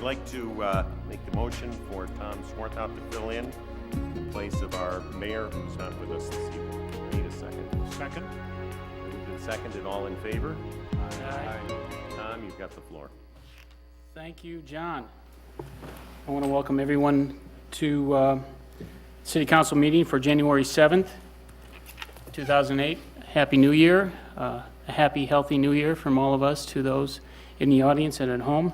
like to make the motion for Tom Swarthout to fill in place of our mayor, who's not with us this evening. Need a second? Second. Moved and seconded. All in favor? Aye. Tom, you've got the floor. Thank you, John. I want to welcome everyone to City Council meeting for January 7th, 2008. Happy New Year. A happy, healthy New Year from all of us to those in the audience and at home.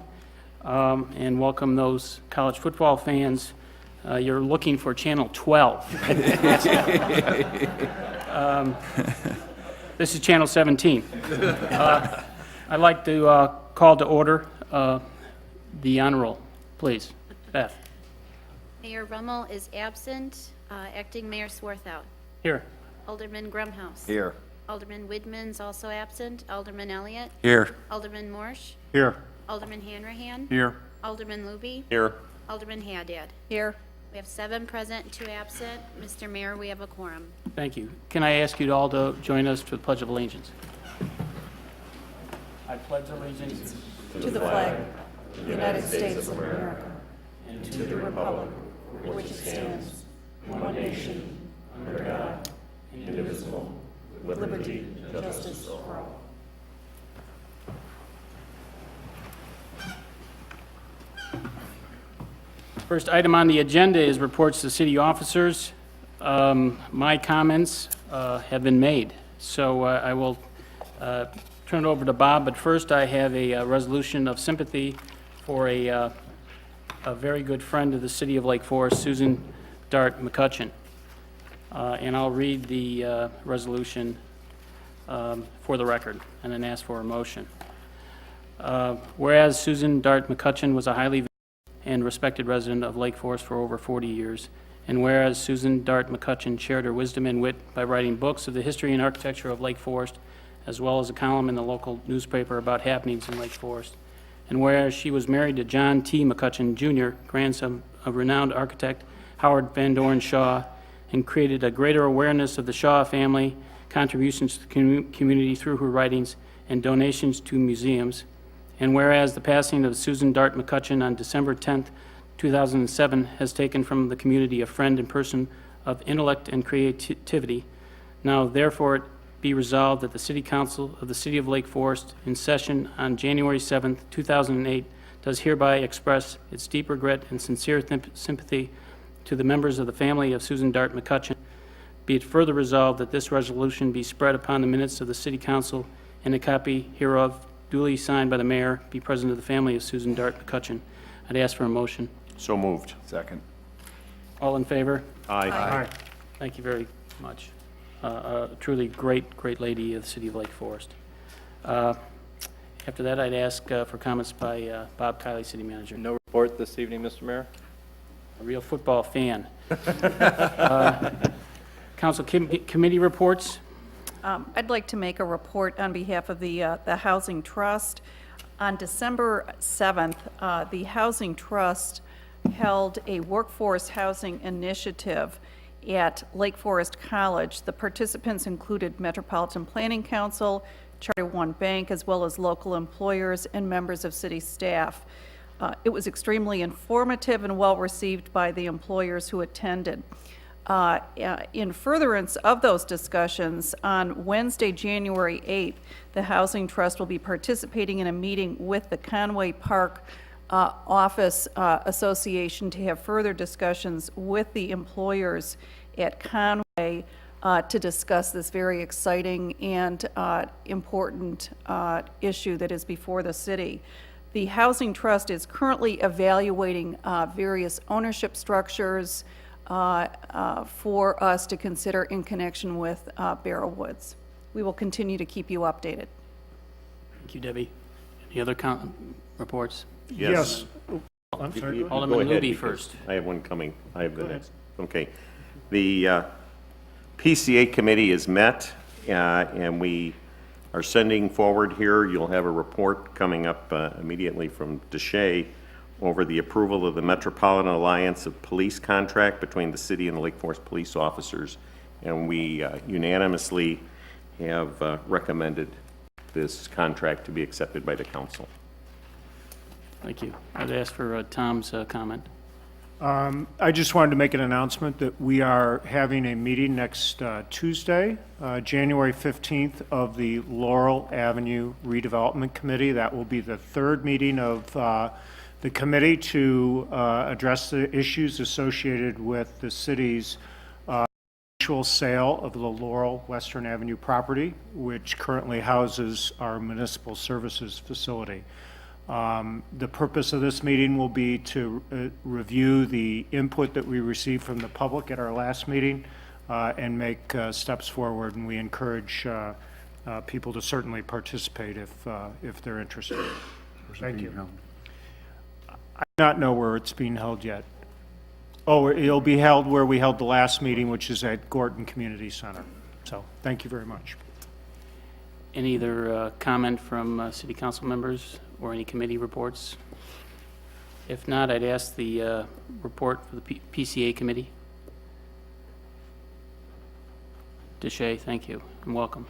And welcome those college football fans. You're looking for Channel 12. This is Channel 17. I'd like to call to order the honor roll, please. Beth. Mayor Rummel is absent. Acting Mayor Swarthout. Here. Alderman Grumhouse. Here. Alderman Widman's also absent. Alderman Elliott. Here. Alderman Morsch. Here. Alderman Hanrahan. Here. Alderman Luby. Here. Alderman Haddad. Here. We have 7 present, 2 absent. Mr. Mayor, we have a quorum. Thank you. Can I ask you all to join us for the Pledge of Allegiance? I pledge allegiance To the flag of the United States of America and to the republic for which it stands, one nation, under God, indivisible, with liberty and justice for all. First item on the agenda is reports to city officers. My comments have been made, so I will turn it over to Bob, but first I have a resolution of sympathy for a very good friend of the city of Lake Forest, Susan Dart McCutcheon. And I'll read the resolution for the record and then ask for a motion. Whereas Susan Dart McCutcheon was a highly and respected resident of Lake Forest for over 40 years. And whereas Susan Dart McCutcheon shared her wisdom and wit by writing books of the history and architecture of Lake Forest, as well as a column in the local newspaper about happenings in Lake Forest. And whereas she was married to John T. McCutcheon, Jr., grandson of renowned architect Howard Van Doren Shaw, and created a greater awareness of the Shaw family, contributions to the community through her writings, and donations to museums. And whereas the passing of Susan Dart McCutcheon on December 10th, 2007 has taken from the community a friend and person of intellect and creativity, now therefore it be resolved that the City Council of the City of Lake Forest in session on January 7th, 2008 does hereby express its deep regret and sincere sympathy to the members of the family of Susan Dart McCutcheon. Be it further resolved that this resolution be spread upon the minutes of the City Council, and a copy hereof duly signed by the mayor be present to the family of Susan Dart McCutcheon. I'd ask for a motion. So moved. Second. All in favor? Aye. Thank you very much. Truly great lady of the city of Lake Forest. After that, I'd ask for comments by Bob Kiley, city manager. No report this evening, Mr. Mayor. A real football fan. Council committee reports. I'd like to make a report on behalf of the Housing Trust. On December 7th, the Housing Trust held a workforce housing initiative at Lake Forest College. The participants included Metropolitan Planning Council, Charter One Bank, as well as local employers and members of city staff. It was extremely informative and well received by the employers who attended. In furtherance of those discussions, on Wednesday, January 8th, the Housing Trust will be participating in a meeting with the Conway Park Office Association to have further discussions with the employers at Conway to discuss this very exciting and important issue that is before the city. The Housing Trust is currently evaluating various ownership structures for us to consider in connection with Barrow Woods. We will continue to keep you updated. Thank you, Debbie. Any other reports? Yes. Alderman Go ahead, Luby because first. I have one coming. I have the Go ahead. next. Okay. The PCA committee is met, and we are sending forward here. You'll have a report coming up immediately from DeShay over the approval of the Metropolitan Alliance of Police contract between the city and the Lake Forest police officers. And we unanimously have recommended this contract to be accepted by the council. Thank you. I'd ask for Tom's comment. I just wanted to make an announcement that we are having a meeting next Tuesday, January 15th, of the Laurel Avenue Redevelopment Committee. That will be the third meeting of the committee to address the issues associated with the city's actual sale of the Laurel Western Avenue property, which currently houses our municipal services facility. The purpose of this meeting will be to review the input that we received from the public at our last meeting and make steps forward, and we encourage people to certainly participate if they're interested. Thank you. I do not know where it's being held yet. Oh, it'll be held where we held the last meeting, which is at Gorton Community Center. So, thank you very much. Any other comment from city council members or any committee reports? If not, I'd ask the report for the PCA committee. Deshay, thank you, and welcome.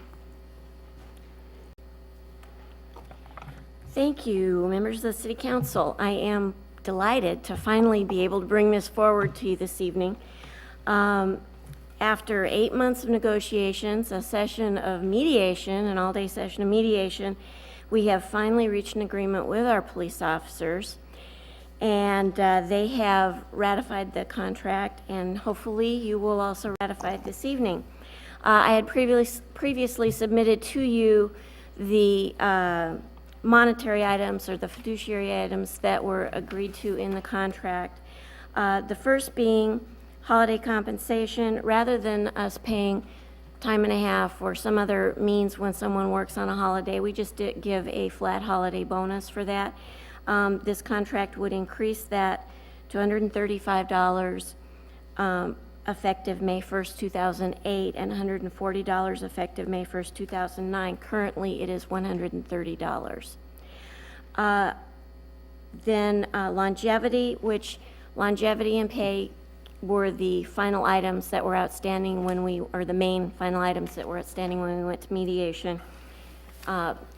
Thank you, members of the City Council. I am delighted to finally be able to bring this forward to you this evening. After 8 months of negotiations, a session of mediation, an all-day session of mediation, we have finally reached an agreement with our police officers, and they have ratified the contract, and hopefully you will also ratify it this evening. I had previously submitted to you the monetary items or the fiduciary items that were agreed to in the contract. The first being holiday compensation. Rather than us paying time and a half or some other means when someone works on a holiday, we just did give a flat holiday bonus for that. This contract would increase that to $135 effective May 1st, 2008, and $140 effective May 1st, 2009. Currently, it is $130. Then longevity, which longevity and pay were the final items that were outstanding when we, or the main final items that were outstanding when we went to mediation.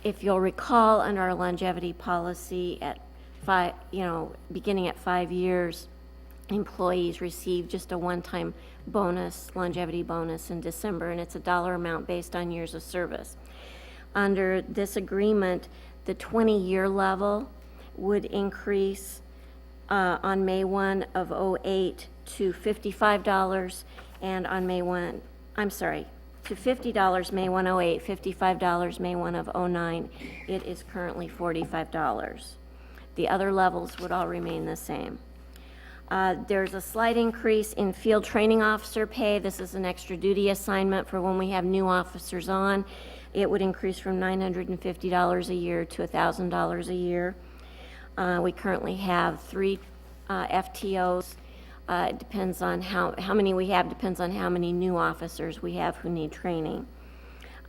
If you'll recall, under our longevity policy at beginning at 5 years, employees receive just a one-time bonus, longevity bonus in December, and it's a dollar amount based on years of service. Under this agreement, the 20-year level would increase on May 1 of '08 to $55, and on May 1, to $50 May 1 '08, $55 May 1 of '09. It is currently $45. The other levels would all remain the same. There's a slight increase in field training officer pay. This is an extra duty assignment for when we have new officers on. It would increase from $950 a year to $1,000 a year. We currently have 3 FTOs. It depends on how many we have, depends on how many new officers we have who need training.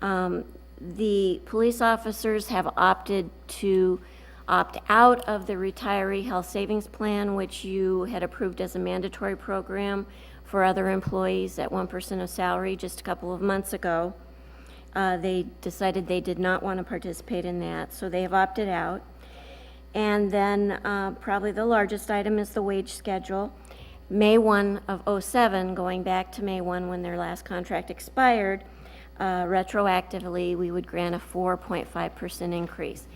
The police officers have opted to opt out of the retiree health savings plan, which you had approved as a mandatory program for other employees at 1% of salary just a couple of months ago. They decided they did not want to participate in that, so they have opted out. And then probably the largest item is the wage schedule. May 1 of '07, going back to May 1 when their last contract expired, retroactively we would grant a 4.5% increase.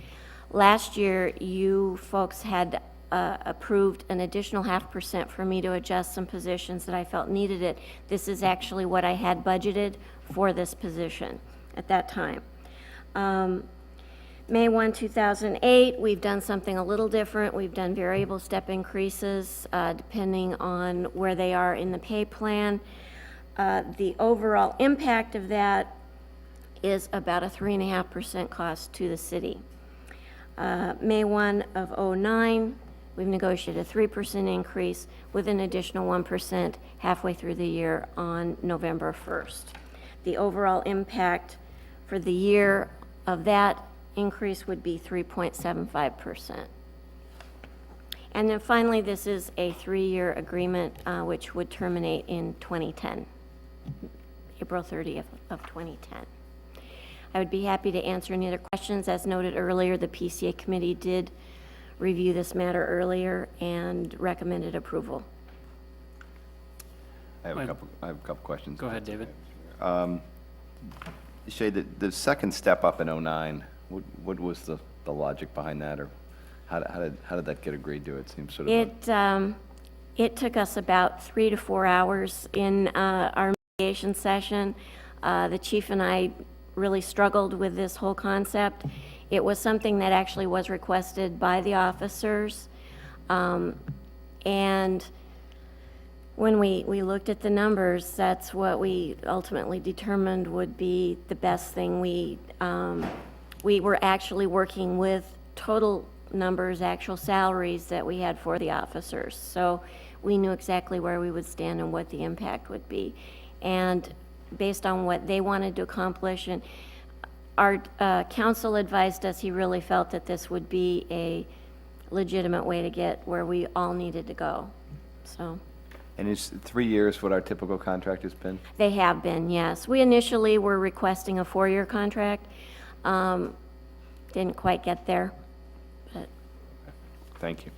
Last year, you folks had approved an additional 0.5% for me to adjust some positions that I felt needed it. This is actually what I had budgeted for this position at that time. May 1, 2008, we've done something a little different. We've done variable step increases depending on where they are in the pay plan. The overall impact of that is about a 3.5% cost to the city. May 1 of '09, we've negotiated a 3% increase with an additional 1% halfway through the year on November 1st. The overall impact for the year of that increase would be 3.75%. And then finally, this is a 3-year agreement which would terminate in 2010, April 30th of 2010. I would be happy to answer any other questions. As noted earlier, the PCA committee did review this matter earlier and recommended approval. I have Go a ahead. couple questions. Go ahead, David. Shay, the second step up in '09, what was the logic behind that, or how did that get agreed to? It seems sort of. It took us about 3 to 4 hours in our mediation session. The chief and I really struggled with this whole concept. It was something that actually was requested by the officers. And when we looked at the numbers, that's what we ultimately determined would be the best thing. We were actually working with total numbers, actual salaries that we had for the officers. So we knew exactly where we would stand and what the impact would be. And based on what they wanted to accomplish, and our counsel advised us he really felt that this would be a legitimate way to get where we all needed to go. So And is 3 years what our typical contract has been? they have been, yes. We initially were requesting a 4-year contract. Didn't quite get there, but Thank you.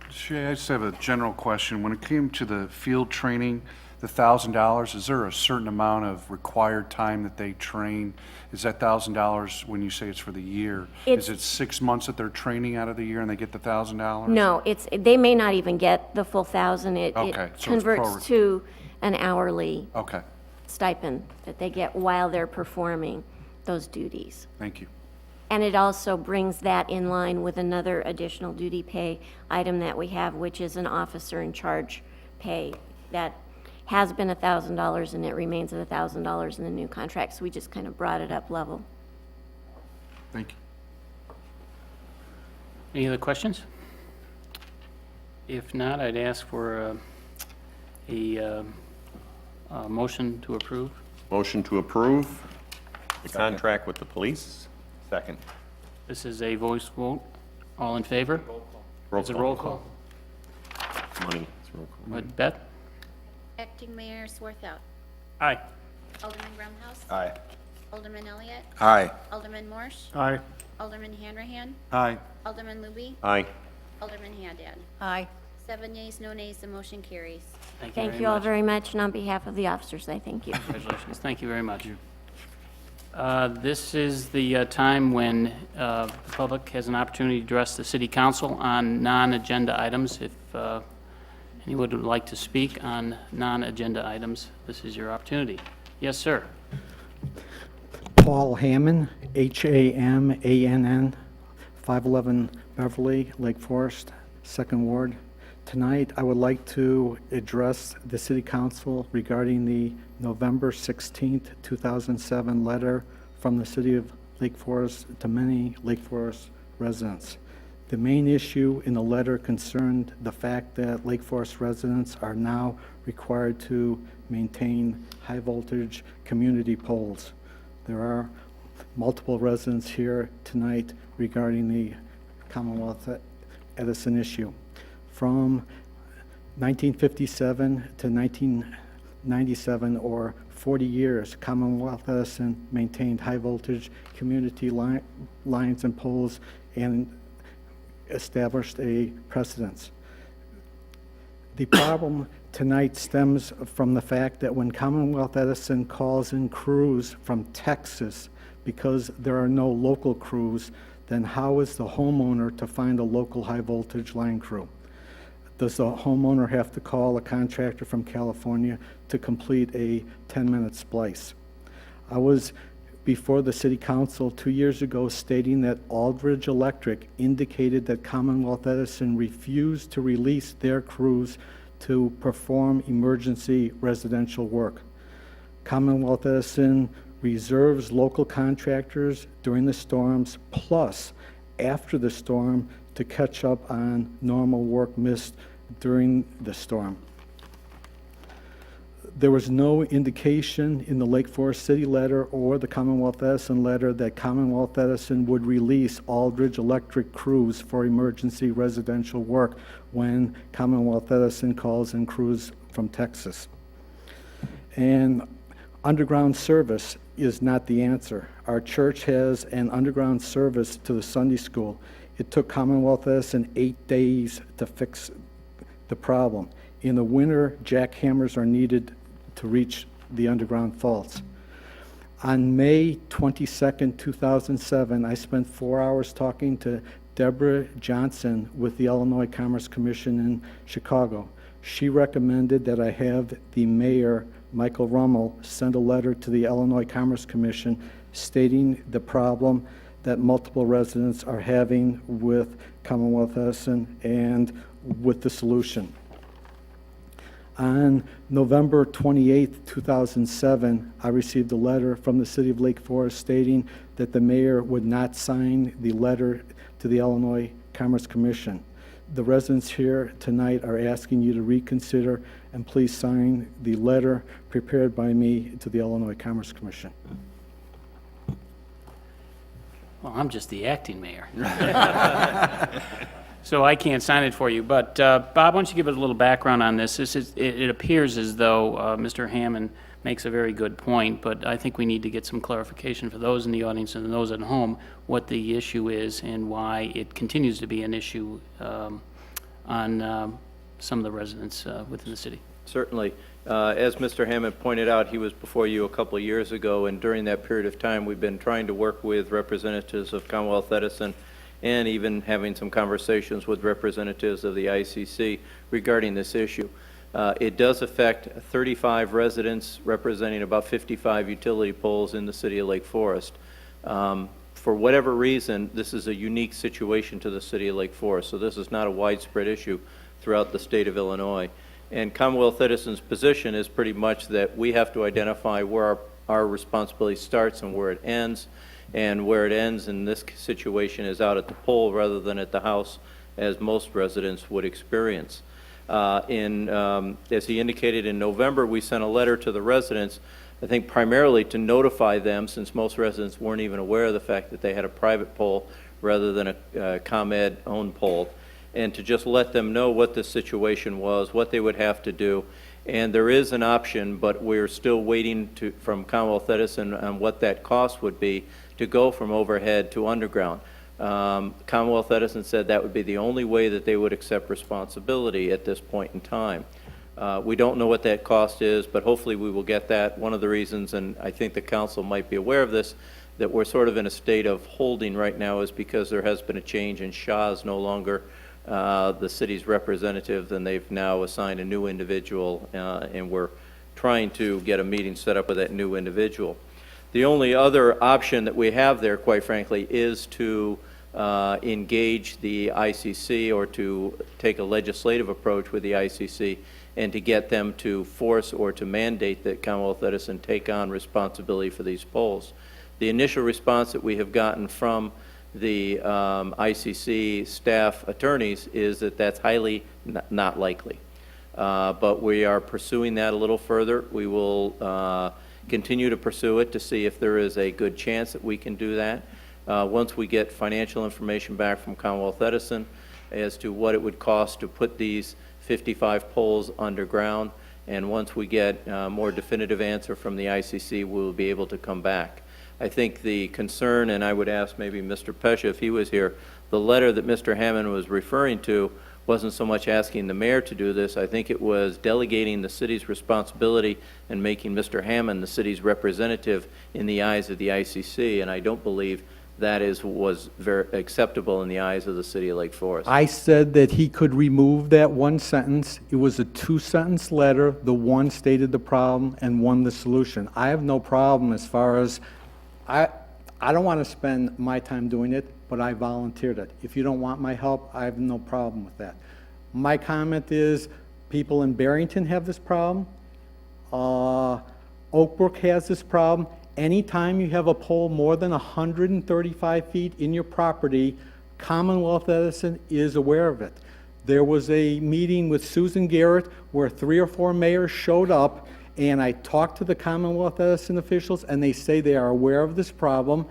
Shay, I just have a general question. When it came to the field training, the $1,000, is there a certain amount of required time that they train? Is that $1,000 when you say it's for the year? It's- Is it 6 months that they're training out of the year and they get the $1,000? no, they may not even get the full 1,000. It Okay, so it's converts prorate. to an hourly Okay, stipend that they get while they're performing those duties. thank you. And it also brings that in line with another additional duty pay item that we have, which is an officer in charge pay. That has been $1,000 and it remains at $1,000 in the new contract, so we just kind of brought it up level. Thank you. Any other questions? If not, I'd ask for a motion to approve. Motion to approve the contract with the police. Second. This is a voice vote. All in favor? Roll It's a call. roll call. Money. It's roll call. What, Beth? Acting Mayor Swarthout. Aye. Alderman Grumhouse. Aye. Alderman Elliott. Aye. Alderman Morsch. Aye. Alderman Hanrahan. Aye. Alderman Luby. Aye. Alderman Haddad. Aye. 7 yeas, no nays, the motion carries. Thank very you all much. very much, and on behalf of the officers, I thank you. Congratulations. Thank you very much. This is the time when the public has an opportunity to address the city council on non-agenda items. If anyone would like to speak on non-agenda items, this is your opportunity. Yes, sir. Paul Hammond, Hammann, 511 Beverly, Lake Forest, 2nd Ward. Tonight, I would like to address the City Council regarding the November 16th, 2007 letter from the City of Lake Forest to many Lake Forest residents. The main issue in the letter concerned the fact that Lake Forest residents are now required to maintain high-voltage community poles. There are multiple residents here tonight regarding the Commonwealth Edison issue. From 1957 to 1997, or 40 years, Commonwealth Edison maintained high-voltage community lines and poles and established a precedence. The problem tonight stems from the fact that when Commonwealth Edison calls in crews from Texas, because there are no local crews, then how is the homeowner to find a local high-voltage line crew? Does the homeowner have to call a contractor from California to complete a 10-minute splice? I was before the City Council 2 years ago stating that Aldridge Electric indicated that Commonwealth Edison refused to release their crews to perform emergency residential work. Commonwealth Edison reserves local contractors during the storms, plus after the storm, to catch up on normal work missed during the storm. There was no indication in the Lake Forest City letter or the Commonwealth Edison letter that Commonwealth Edison would release Aldridge Electric crews for emergency residential work when Commonwealth Edison calls in crews from Texas. And underground service is not the answer. Our church has an underground service to the Sunday school. It took Commonwealth Edison 8 days to fix the problem. In the winter, jackhammers are needed to reach the underground faults. On May 22nd, 2007, I spent 4 hours talking to Deborah Johnson with the Illinois Commerce Commission in Chicago. She recommended that I have the mayor, Michael Rummel, send a letter to the Illinois Commerce Commission stating the problem that multiple residents are having with Commonwealth Edison and with the solution. On November 28th, 2007, I received a letter from the city of Lake Forest stating that the mayor would not sign the letter to the Illinois Commerce Commission. The residents here tonight are asking you to reconsider and please sign the letter prepared by me to the Illinois Commerce Commission. Well, I'm just the acting mayor. So I can't sign it for you. But Bob, why don't you give us a little background on this? It appears as though Mr. Hammond makes a very good point, but I think we need to get some clarification for those in the audience and those at home what the issue is and why it continues to be an issue on some of the residents within the city. Certainly. As Mr. Hammond pointed out, he was before you a couple of years ago, and during that period of time, we've been trying to work with representatives of Commonwealth Edison and even having some conversations with representatives of the ICC regarding this issue. It does affect 35 residents representing about 55 utility poles in the city of Lake Forest. For whatever reason, this is a unique situation to the city of Lake Forest, so this is not a widespread issue throughout the state of Illinois. And Commonwealth Edison's position is pretty much that we have to identify where our responsibility starts and where it ends, and where it ends in this situation is out at the pole rather than at the house, as most residents would experience. As he indicated in November, we sent a letter to the residents, I think primarily to notify them, since most residents weren't even aware of the fact that they had a private pole rather than a ComEd-owned pole, and to just let them know what the situation was, what they would have to do. And there is an option, but we're still waiting from Commonwealth Edison on what that cost would be to go from overhead to underground. Commonwealth Edison said that would be the only way that they would accept responsibility at this point in time. We don't know what that cost is, but hopefully we will get that. One of the reasons, and I think the council might be aware of this, that we're sort of in a state of holding right now is because there has been a change and Shaw is no longer the city's representative, and they've now assigned a new individual, and we're trying to get a meeting set up with that new individual. The only other option that we have there, quite frankly, is to engage the ICC or to take a legislative approach with the ICC and to get them to force or to mandate that Commonwealth Edison take on responsibility for these poles. The initial response that we have gotten from the ICC staff attorneys is that that's highly not likely. But we are pursuing that a little further. We will continue to pursue it to see if there is a good chance that we can do that. Once we get financial information back from Commonwealth Edison as to what it would cost to put these 55 poles underground, and once we get a more definitive answer from the ICC, we will be able to come back. I think the concern, and I would ask maybe Mr. Pesha if he was here, the letter that Mr. Hammond was referring to wasn't so much asking the mayor to do this. I think it was delegating the city's responsibility and making Mr. Hammond the city's representative in the eyes of the ICC, and I don't believe that was very acceptable in the eyes of the city of Lake Forest. I said that he could remove that one sentence. It was a 2-sentence letter. The one stated the problem and one the solution. I have no problem as far as, I don't want to spend my time doing it, but I volunteered it. If you don't want my help, I have no problem with that. My comment is, people in Barrington have this problem. Oak Brook has this problem. Anytime you have a pole more than 135 feet in your property, Commonwealth Edison is aware of it. There was a meeting with Susan Garrett where 3 or 4 mayors showed up, and I talked to the Commonwealth Edison officials, and they say they are aware of this problem,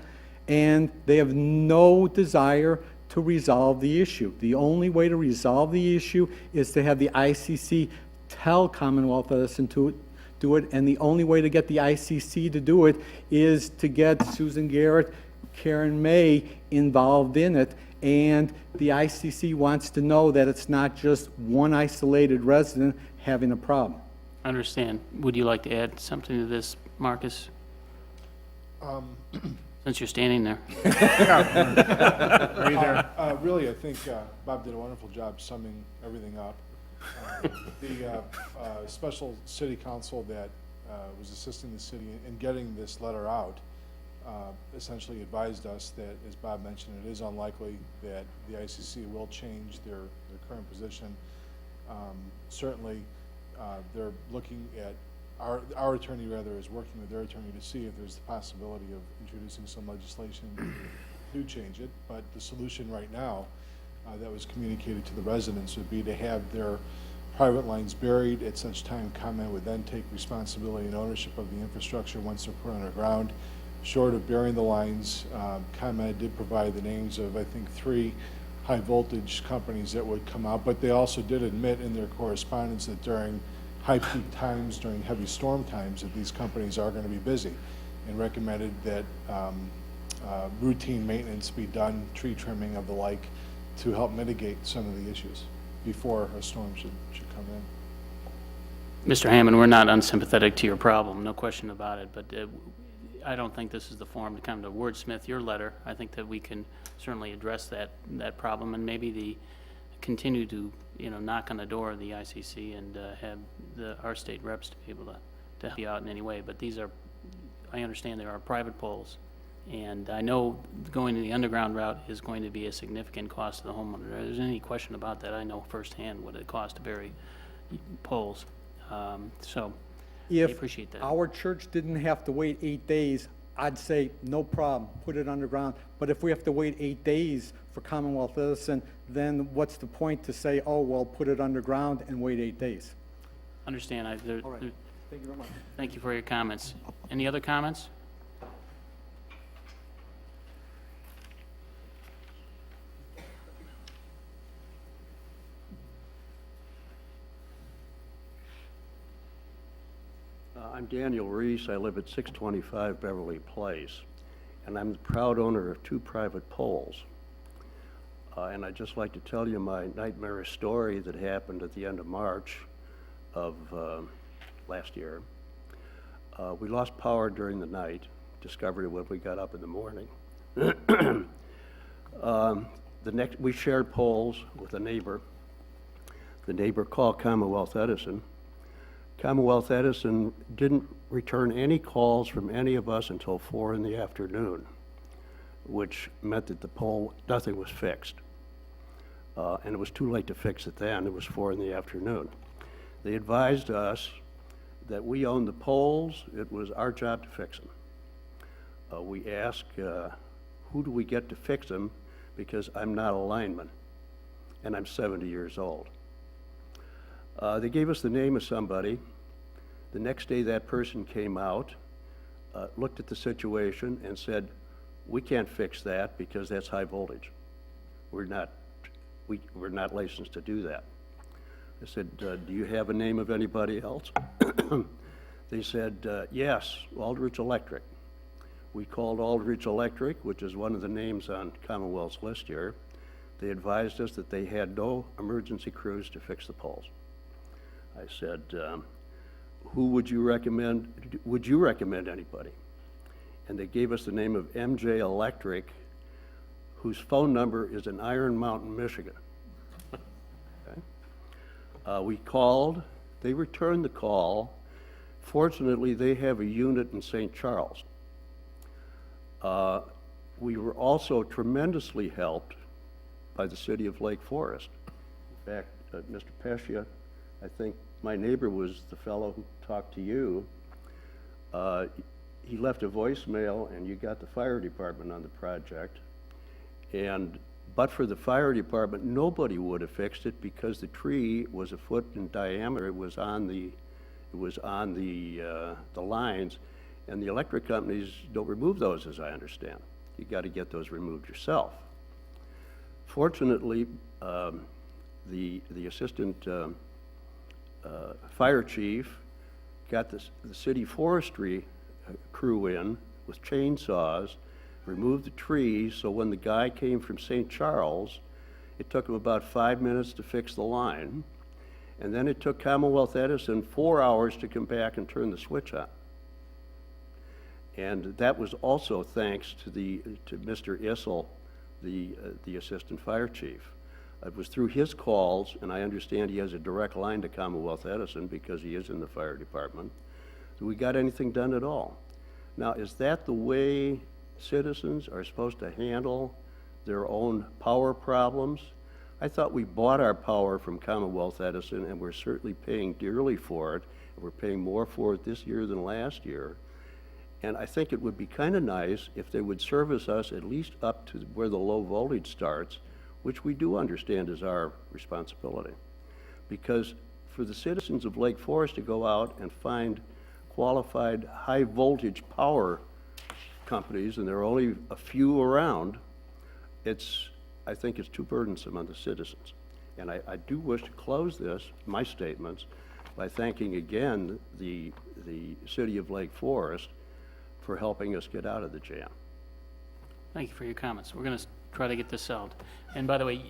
and they have no desire to resolve the issue. The only way to resolve the issue is to have the ICC tell Commonwealth Edison to do it, and the only way to get the ICC to do it is to get Susan Garrett, Karen May involved in it, and the ICC wants to know that it's not just one isolated resident having a problem. Understand. Would you like to add something to this, Marcus? Since you're standing there. Are you there? Really, I think Bob did a wonderful job summing everything up. The special city council that was assisting the city in getting this letter out essentially advised us that, as Bob mentioned, it is unlikely that the ICC will change their current position. Certainly, they're looking at, our attorney rather is working with their attorney to see if there's the possibility of introducing some legislation to change it. But the solution right now that was communicated to the residents would be to have their private lines buried at such time ComEd would then take responsibility and ownership of the infrastructure once they're put underground. Short of burying the lines, ComEd did provide the names of, I think, 3 high voltage companies that would come out, but they also did admit in their correspondence that during high peak times, during heavy storm times, that these companies are going to be busy, and recommended that routine maintenance be done, tree trimming of the like, to help mitigate some of the issues before a storm should come in. Mr. Hammond, we're not unsympathetic to your problem, no question about it, but I don't think this is the forum to kind of wordsmith your letter. I think that we can certainly address that problem, and maybe continue to, knock on the door of the ICC and have our state reps to be able to help you out in any way. But I understand there are private poles, and I know going to the underground route is going to be a significant cost to the homeowner. If there's any question about that, I know firsthand what it costs to bury poles. So I appreciate that. If our church didn't have to wait 8 days, I'd say, no problem, put it underground. But if we have to wait 8 days for Commonwealth Edison, then what's the point to say, oh, well, put it underground and wait 8 days? Understand. All right. Thank you very much. Thank you for your comments. Any other comments? I'm Daniel Reese. I live at 625 Beverly Place, and I'm the proud owner of 2 private poles. And I'd just like to tell you my nightmarish story that happened at the end of March of last year. We lost power during the night, discovered it when we got up in the morning. We shared poles with a neighbor. The neighbor called Commonwealth Edison. Commonwealth Edison didn't return any calls from any of us until 4 in the afternoon, which meant that the pole, nothing was fixed. And it was too late to fix it then. It was 4 in the afternoon. They advised us that we owned the poles. It was our job to fix them. We asked, who do we get to fix them? Because I'm not a lineman, and I'm 70 years old. They gave us the name of somebody. The next day that person came out, looked at the situation and said, we can't fix that because that's high voltage. We're not licensed to do that. I said, do you have a name of anybody else? They said, yes, Aldridge Electric. We called Aldridge Electric, which is one of the names on Commonwealth's list here. They advised us that they had no emergency crews to fix the poles. I said, who would you recommend? Would you recommend anybody? And they gave us the name of MJ Electric, whose phone number is in Iron Mountain, Michigan. Okay. We called. They returned the call. Fortunately, they have a unit in St. Charles. We were also tremendously helped by the city of Lake Forest. In fact, Mr. Pescia, I think my neighbor was the fellow who talked to you. He left a voicemail, and you got the fire department on the project. But for the fire department, nobody would have fixed it because the tree was 1 foot in diameter. It was on the lines, and the electric companies don't remove those, as I understand. You got to get those removed yourself. Fortunately, the assistant fire chief got the city forestry crew in with chainsaws. removed the trees, so when the guy came from St. Charles, it took him about 5 minutes to fix the line, and then it took Commonwealth Edison 4 hours to come back and turn the switch on. And that was also thanks to Mr. Issel, the assistant fire chief. It was through his calls, and I understand he has a direct line to Commonwealth Edison because he is in the fire department, that we got anything done at all. Now, is that the way citizens are supposed to handle their own power problems? I thought we bought our power from Commonwealth Edison, and we're certainly paying dearly for it. We're paying more for it this year than last year. And I think it would be kind of nice if they would service us at least up to where the low voltage starts, which we do understand is our responsibility. Because for the citizens of Lake Forest to go out and find qualified high voltage power companies, and there are only a few around, I think it's too burdensome on the citizens. And I do wish to close my statements, by thanking again the city of Lake Forest for helping us get out of the jam. Thank you for your comments. We're going to try to get this solved. And by the way,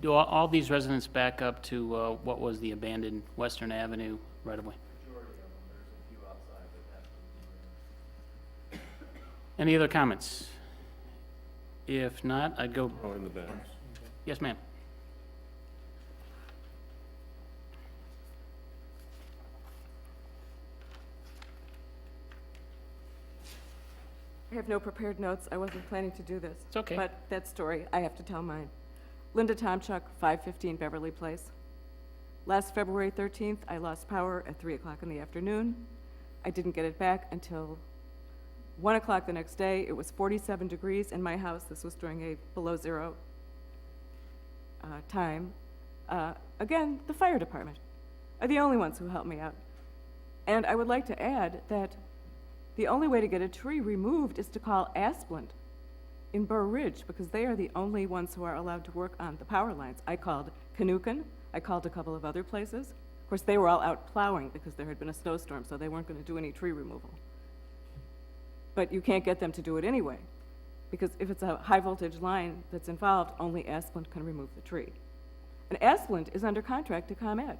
do all these residents back up to what was the abandoned Western Avenue right away? Majority of them. There's a few outside, but that's Any other comments? If not, I'd go. Oh, in the back. Yes, ma'am. I have no prepared notes. I wasn't planning to do this. It's okay. But that story, I have to tell mine. Linda Tomchuk, 515 Beverly Place. Last February 13th, I lost power at 3 o'clock in the afternoon. I didn't get it back until 1 o'clock the next day. It was 47 degrees in my house. This was during a below zero time. Again, the fire department are the only ones who helped me out. And I would like to add that the only way to get a tree removed is to call Asplund in Burr Ridge, because they are the only ones who are allowed to work on the power lines. I called Canucken. I called a couple of other places. Of course, they were all out plowing because there had been a snowstorm, so they weren't going to do any tree removal. But you can't get them to do it anyway, because if it's a high voltage line that's involved, only Asplund can remove the tree. And Asplund is under contract to ComEd.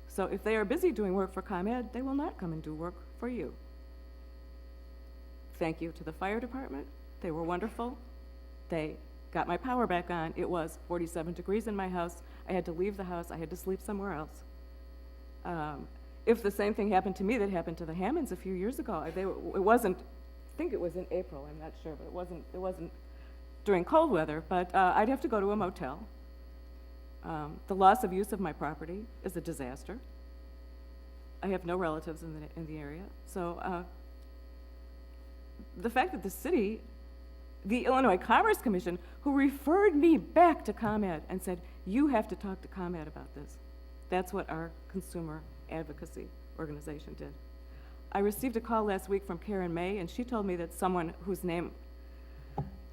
So if they are busy doing work for ComEd, they will not come and do work for you. Thank you to the fire department. They were wonderful. They got my power back on. It was 47 degrees in my house. I had to leave the house. I had to sleep somewhere else. If the same thing happened to me that happened to the Hammonds a few years ago, it wasn't, I think it was in April, I'm not sure, but it wasn't during cold weather, but I'd have to go to a motel. The loss of use of my property is a disaster. I have no relatives in the area, so the fact that the city, the Illinois Commerce Commission, who referred me back to ComEd and said, you have to talk to ComEd about this. That's what our consumer advocacy organization did. I received a call last week from Karen May, and she told me that someone whose name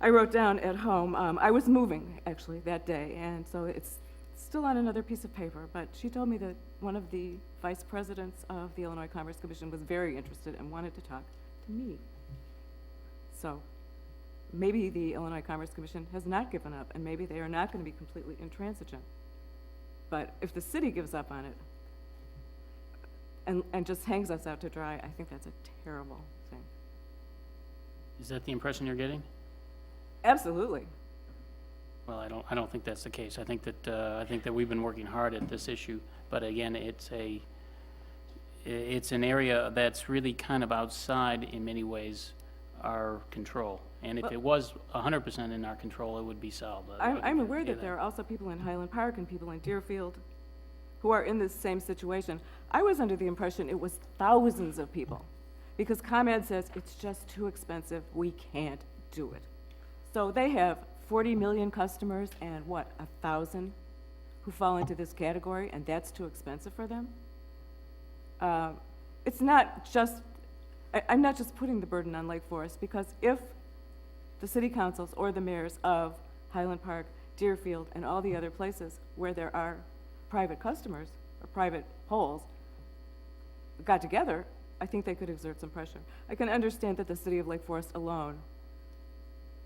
I wrote down at home, I was moving, actually, that day, and so it's still on another piece of paper, but she told me that one of the vice presidents of the Illinois Commerce Commission was very interested and wanted to talk to me. So maybe the Illinois Commerce Commission has not given up, and maybe they are not going to be completely intransigent. But if the city gives up on it and just hangs us out to dry, I think that's a terrible thing. Is that the impression you're getting? Absolutely. Well, I don't think that's the case. I think that we've been working hard at this issue, but again, it's an area that's really kind of outside in many ways our control. And if it was 100% in our control, it would be solved. I'm aware that there are also people in Highland Park and people in Deerfield who are in this same situation. I was under the impression it was thousands of people, because ComEd says it's just too expensive, we can't do it. So they have 40 million customers and what, 1,000 who fall into this category, and that's too expensive for them? It's not just, I'm not just putting the burden on Lake Forest, because if the city councils or the mayors of Highland Park, Deerfield, and all the other places where there are private customers or private poles got together, I think they could exert some pressure. I can understand that the city of Lake Forest alone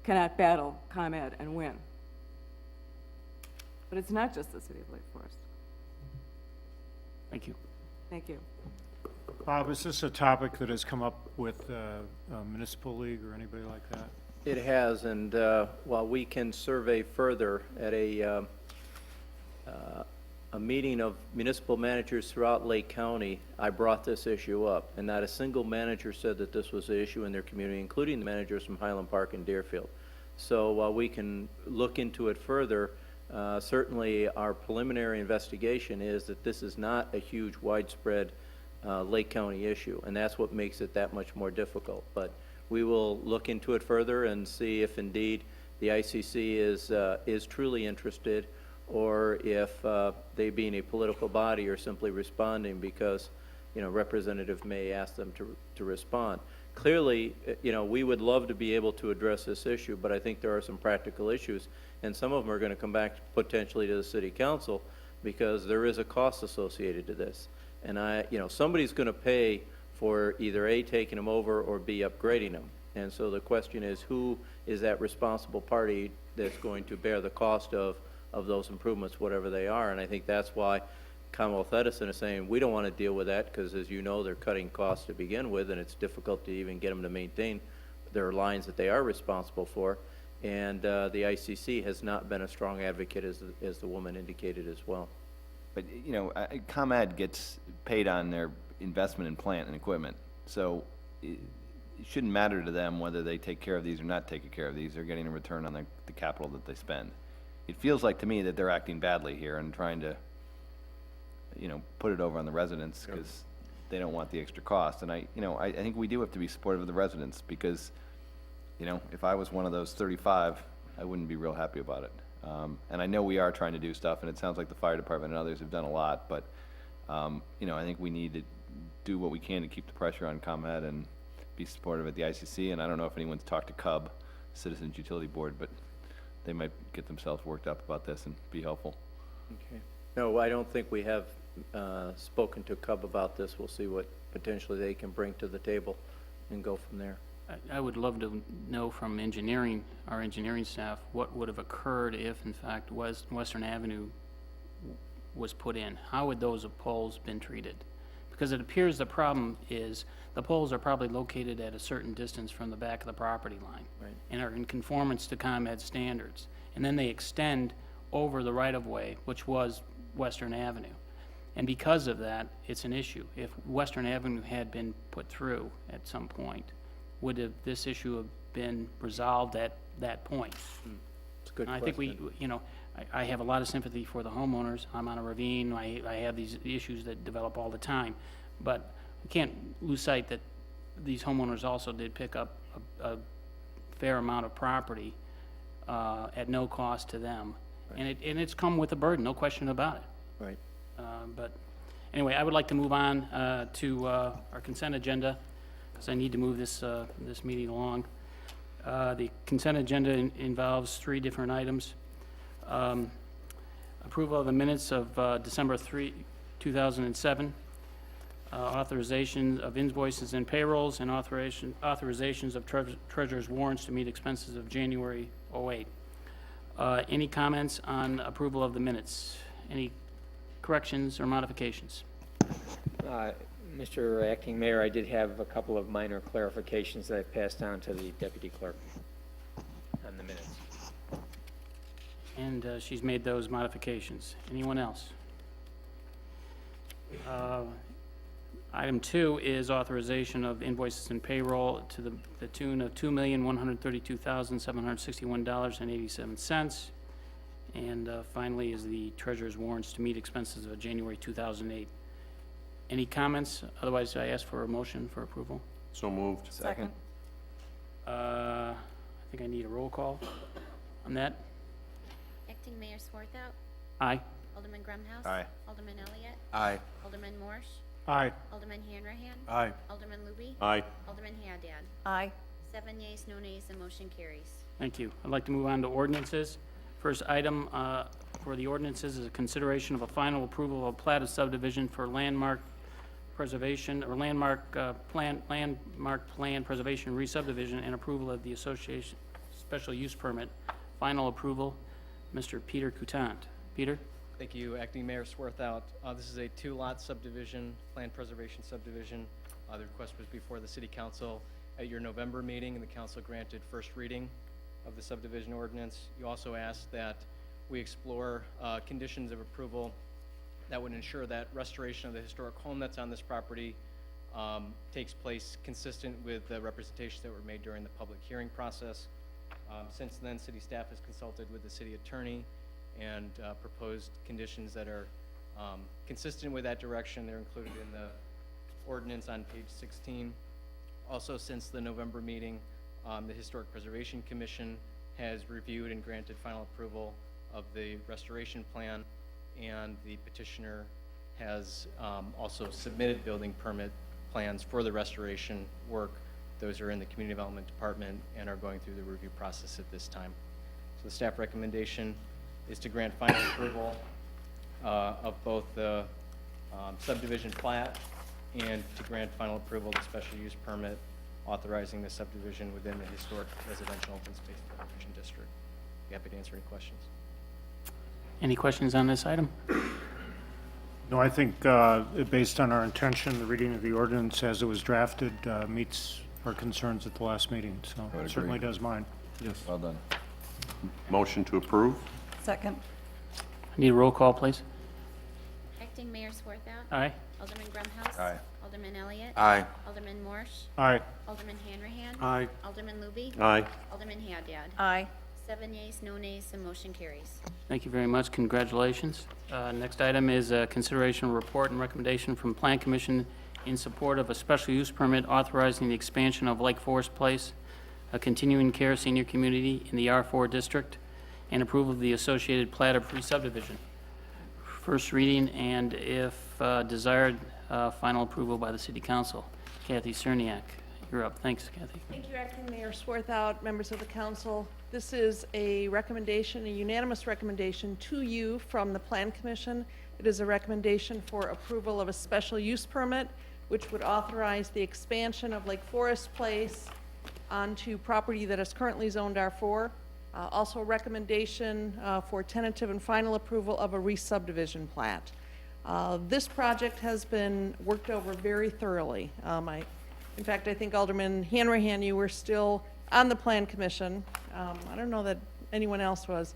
cannot battle ComEd and win. But it's not just the city of Lake Forest. Thank you. Thank you. Bob, is this a topic that has come up with municipal league or anybody like that? It has, and while we can survey further at a meeting of municipal managers throughout Lake County, I brought this issue up, and not a single manager said that this was an issue in their community, including the managers from Highland Park and Deerfield. So while we can look into it further, certainly our preliminary investigation is that this is not a huge widespread Lake County issue, and that's what makes it that much more difficult. But we will look into it further and see if indeed the ICC is truly interested, or if they, being a political body, are simply responding because, representative may ask them to respond. Clearly, we would love to be able to address this issue, but I think there are some practical issues, and some of them are going to come back potentially to the city council because there is a cost associated to this. And somebody's going to pay for either A, taking them over, or B, upgrading them. And so the question is, who is that responsible party that's going to bear the cost of those improvements, whatever they are? And I think that's why Commonwealth Edison is saying, we don't want to deal with that because, as you know, they're cutting costs to begin with, and it's difficult to even get them to maintain their lines that they are responsible for. And the ICC has not been a strong advocate, as the woman indicated as well. But, ComEd gets paid on their investment in plant and equipment, so it shouldn't matter to them whether they take care of these or not take care of these. They're getting a return on the capital that they spend. It feels like to me that they're acting badly here and trying to, put it over on the residents because they don't want the extra cost. And I think we do have to be supportive of the residents because, if I was one of those 35, I wouldn't be real happy about it. And I know we are trying to do stuff, and it sounds like the fire department and others have done a lot, but, I think we need to do what we can to keep the pressure on ComEd and be supportive of the ICC. And I don't know if anyone's talked to CUB, Citizens Utility Board, but they might get themselves worked up about this and be helpful. Okay. No, I don't think we have spoken to CUB about this. We'll see what potentially they can bring to the table and go from there. I would love to know from our engineering staff, what would have occurred if, in fact, Western Avenue was put in. How would those poles been treated? Because it appears the problem is the poles are probably located at a certain distance from the back of the property line. Right. And are in conformance to ComEd standards. And then they extend over the right-of-way, which was Western Avenue. And because of that, it's an issue. If Western Avenue had been put through at some point, would this issue have been resolved at that point? It's a good And I question. think I have a lot of sympathy for the homeowners. I'm on a ravine. I have these issues that develop all the time. But we can't lose sight that these homeowners also did pick up a fair amount of property at no cost to them. Right. And it's come with a burden, no question about it. Right. But anyway, I would like to move on to our consent agenda, because I need to move this meeting along. The consent agenda involves 3 different items. Approval of the minutes of December 3, 2007, authorization of invoices and payrolls, and authorizations of treasurer's warrants to meet expenses of January 08. Any comments on approval of the minutes? Any corrections or modifications? Mr. Acting Mayor, I did have a couple of minor clarifications that I passed on to the deputy clerk on the minutes. And she's made those modifications. Anyone else? Item 2 is authorization of invoices and payroll to the tune of $2,132,761.87. And finally is the treasurer's warrants to meet expenses of January 2008. Any comments? Otherwise, I ask for a motion for approval. So moved. Second. I think I need a roll call on that. Acting Mayor Swarthout, Aye. Alderman Grumhouse. Aye. Alderman Elliott, Aye. Alderman Morsch, Aye. Alderman Hanrahan. Aye. Alderman Luby. Aye. Alderman Haddad. Aye. 7 yeas, no nays, the motion carries. Thank you. I'd like to move on to ordinances. First item for the ordinances is a consideration of a final approval of a plat of subdivision for landmark preservation or landmark plan preservation re-subdivision and approval of the special use permit. Final approval, Mr. Peter Coutant. Peter? Thank you, Acting Mayor Swarthout. This is a two-lot subdivision, land preservation subdivision. The request was before the City Council at your November meeting, and the council granted first reading of the subdivision ordinance. You also asked that we explore conditions of approval that would ensure that restoration of the historic home that's on this property takes place consistent with the representations that were made during the public hearing process. Since then, city staff has consulted with the city attorney and proposed conditions that are consistent with that direction. They're included in the ordinance on page 16. Also, since the November meeting, the Historic Preservation Commission has reviewed and granted final approval of the restoration plan, and the petitioner has also submitted building permit plans for the restoration work. Those are in the Community Development Department and are going through the review process at this time. So the staff recommendation is to grant final approval of both the subdivision plat and to grant final approval of the special use permit authorizing the subdivision within the historic residential open space preservation district. Be happy to answer any questions. Any questions on this item? No, I think based on our intention, the reading of the ordinance as it was drafted meets our concerns at the last meeting, so would it certainly agree. does mine. Yes. Well done. Motion to approve? Second. Need a roll call, please. Acting Mayor Swarthout. Aye. Alderman Grumhouse. Aye. Alderman Elliott. Aye. Alderman Morsch. Aye. Alderman Hanrahan. Aye. Alderman Luby. Aye. Alderman Haddad. Aye. 7 yeas, no nays, and motion carries. Thank you very much. Congratulations. Next item is consideration of report and recommendation from Plan Commission in support of a special use permit authorizing the expansion of Lake Forest Place, a continuing care senior community in the R4 district, and approval of the associated plat of pre-subdivision. First reading, and if desired, final approval by the City Council. Kathy Cerniak, you're up. Thanks, Kathy. Thank you, Acting Mayor Swarthout, members of the council. This is a recommendation, a unanimous recommendation to you from the Plan Commission. It is a recommendation for approval of a special use permit, which would authorize the expansion of Lake Forest Place onto property that is currently zoned R4. Also a recommendation for tentative and final approval of a re-subdivision plat. This project has been worked over very thoroughly. In fact, I think Alderman Hanrahan, you were still on the Plan Commission. I don't know that anyone else was.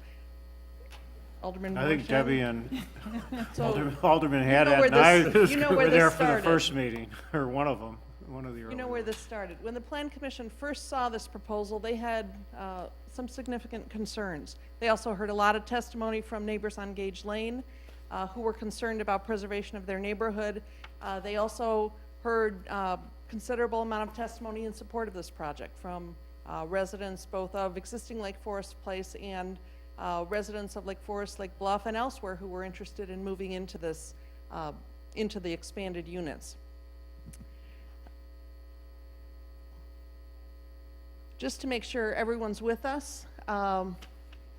Alderman I think Morshan? Debbie and So, Alderman know Haddad where and I this- you know where were this there for the started. first meeting, or one of them, one of the early. you know where this started. When the Plan Commission first saw this proposal, they had some significant concerns. They also heard a lot of testimony from neighbors on Gage Lane who were concerned about preservation of their neighborhood. They also heard considerable amount of testimony in support of this project from residents both of existing Lake Forest Place and residents of Lake Forest, Lake Bluff, and elsewhere who were interested in moving into this, into the expanded units. Just to make sure everyone's with us,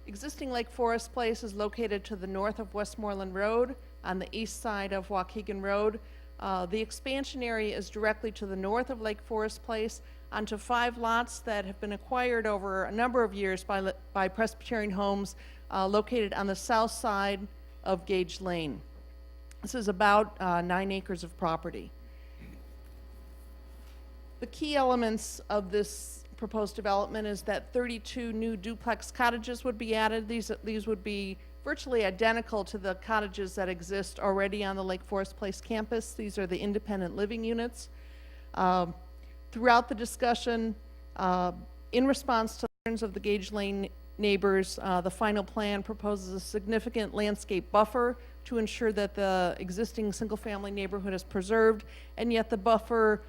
existing Lake Forest Place is located to the north of Westmoreland Road on the east side of Waukegan Road. The expansion area is directly to the north of Lake Forest Place onto 5 lots that have been acquired over a number of years by Presbyterian Homes located on the south side of Gage Lane. This is about 9 acres of property. The key elements of this proposed development is that 32 new duplex cottages would be added. These would be virtually identical to the cottages that exist already on the Lake Forest Place campus. These are the independent living units. Throughout the discussion, in response to concerns of the Gage Lane neighbors, the final plan proposes a significant landscape buffer to ensure that the existing single-family neighborhood is preserved, and yet the buffer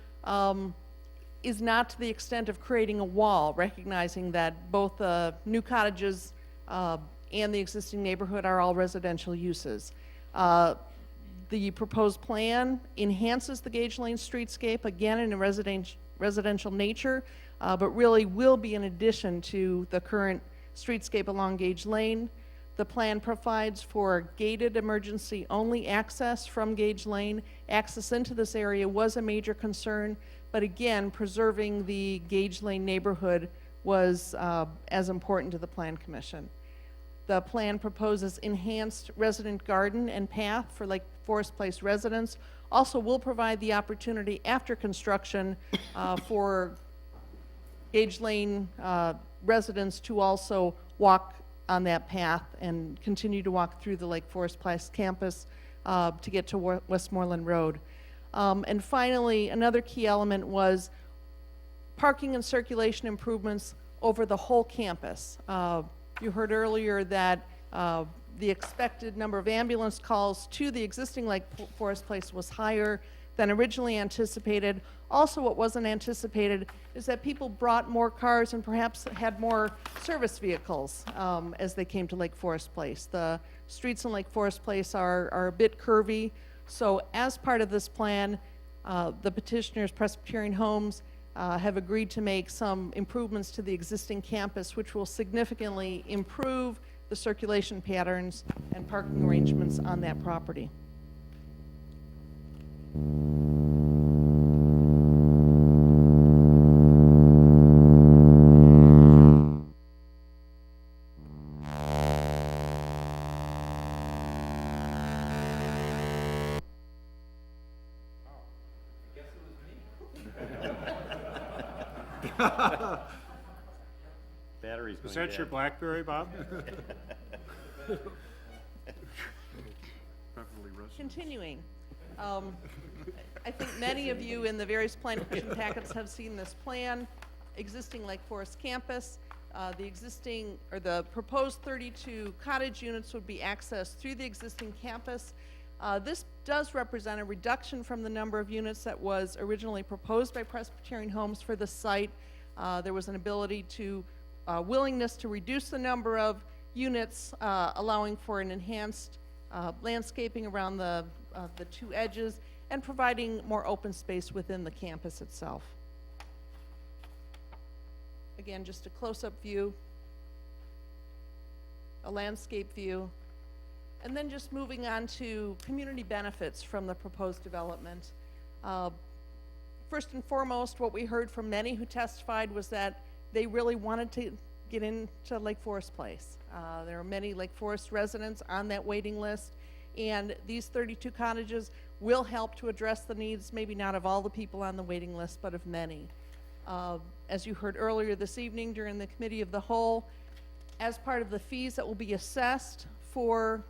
is not to the extent of creating a wall, recognizing that both the new cottages and the existing neighborhood are all residential uses. The proposed plan enhances the Gage Lane streetscape, again in a residential nature, but really will be in addition to the current streetscape along Gage Lane. The plan provides for gated emergency-only access from Gage Lane. Access into this area was a major concern, but again, preserving the Gage Lane neighborhood was as important to the Plan Commission. The plan proposes enhanced resident garden and path for Lake Forest Place residents. Also will provide the opportunity after construction for Gage Lane residents to also walk on that path and continue to walk through the Lake Forest Place campus to get to Westmoreland Road. And finally, another key element was parking and circulation improvements over the whole campus. You heard earlier that the expected number of ambulance calls to the existing Lake Forest Place was higher than originally anticipated. Also, what wasn't anticipated is that people brought more cars and perhaps had more service vehicles as they came to Lake Forest Place. The streets in Lake Forest Place are a bit curvy, so as part of this plan, the petitioners, Presbyterian Homes, have agreed to make some improvements to the existing campus, which will significantly improve the circulation patterns and parking arrangements on that property. Battery's Is going that your dead. BlackBerry, Bob? Continuing, I think many of you in the various plan commission packets have seen this plan, existing Lake Forest campus. The existing, or the proposed 32 cottage units would be accessed through the existing campus. This does represent a reduction from the number of units that was originally proposed by Presbyterian Homes for the site. There was an ability to, willingness to reduce the number of units, allowing for an enhanced landscaping around the two edges and providing more open space within the campus itself. Again, just a close-up view, a landscape view, and then just moving on to community benefits from the proposed development. First and foremost, what we heard from many who testified was that they really wanted to get into Lake Forest Place. There are many Lake Forest residents on that waiting list, and these 32 cottages will help to address the needs, maybe not of all the people on the waiting list, but of many. As you heard earlier this evening during the Committee of the Whole, as part of the fees that will be assessed for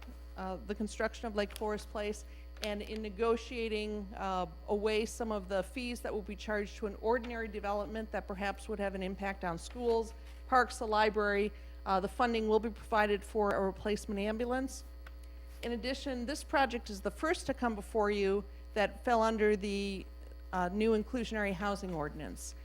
the construction of Lake Forest Place, and in negotiating away some of the fees that will be charged to an ordinary development that perhaps would have an impact on schools, parks, the library, the funding will be provided for a replacement ambulance. In addition, this project is the first to come before you that fell under the new inclusionary housing ordinance.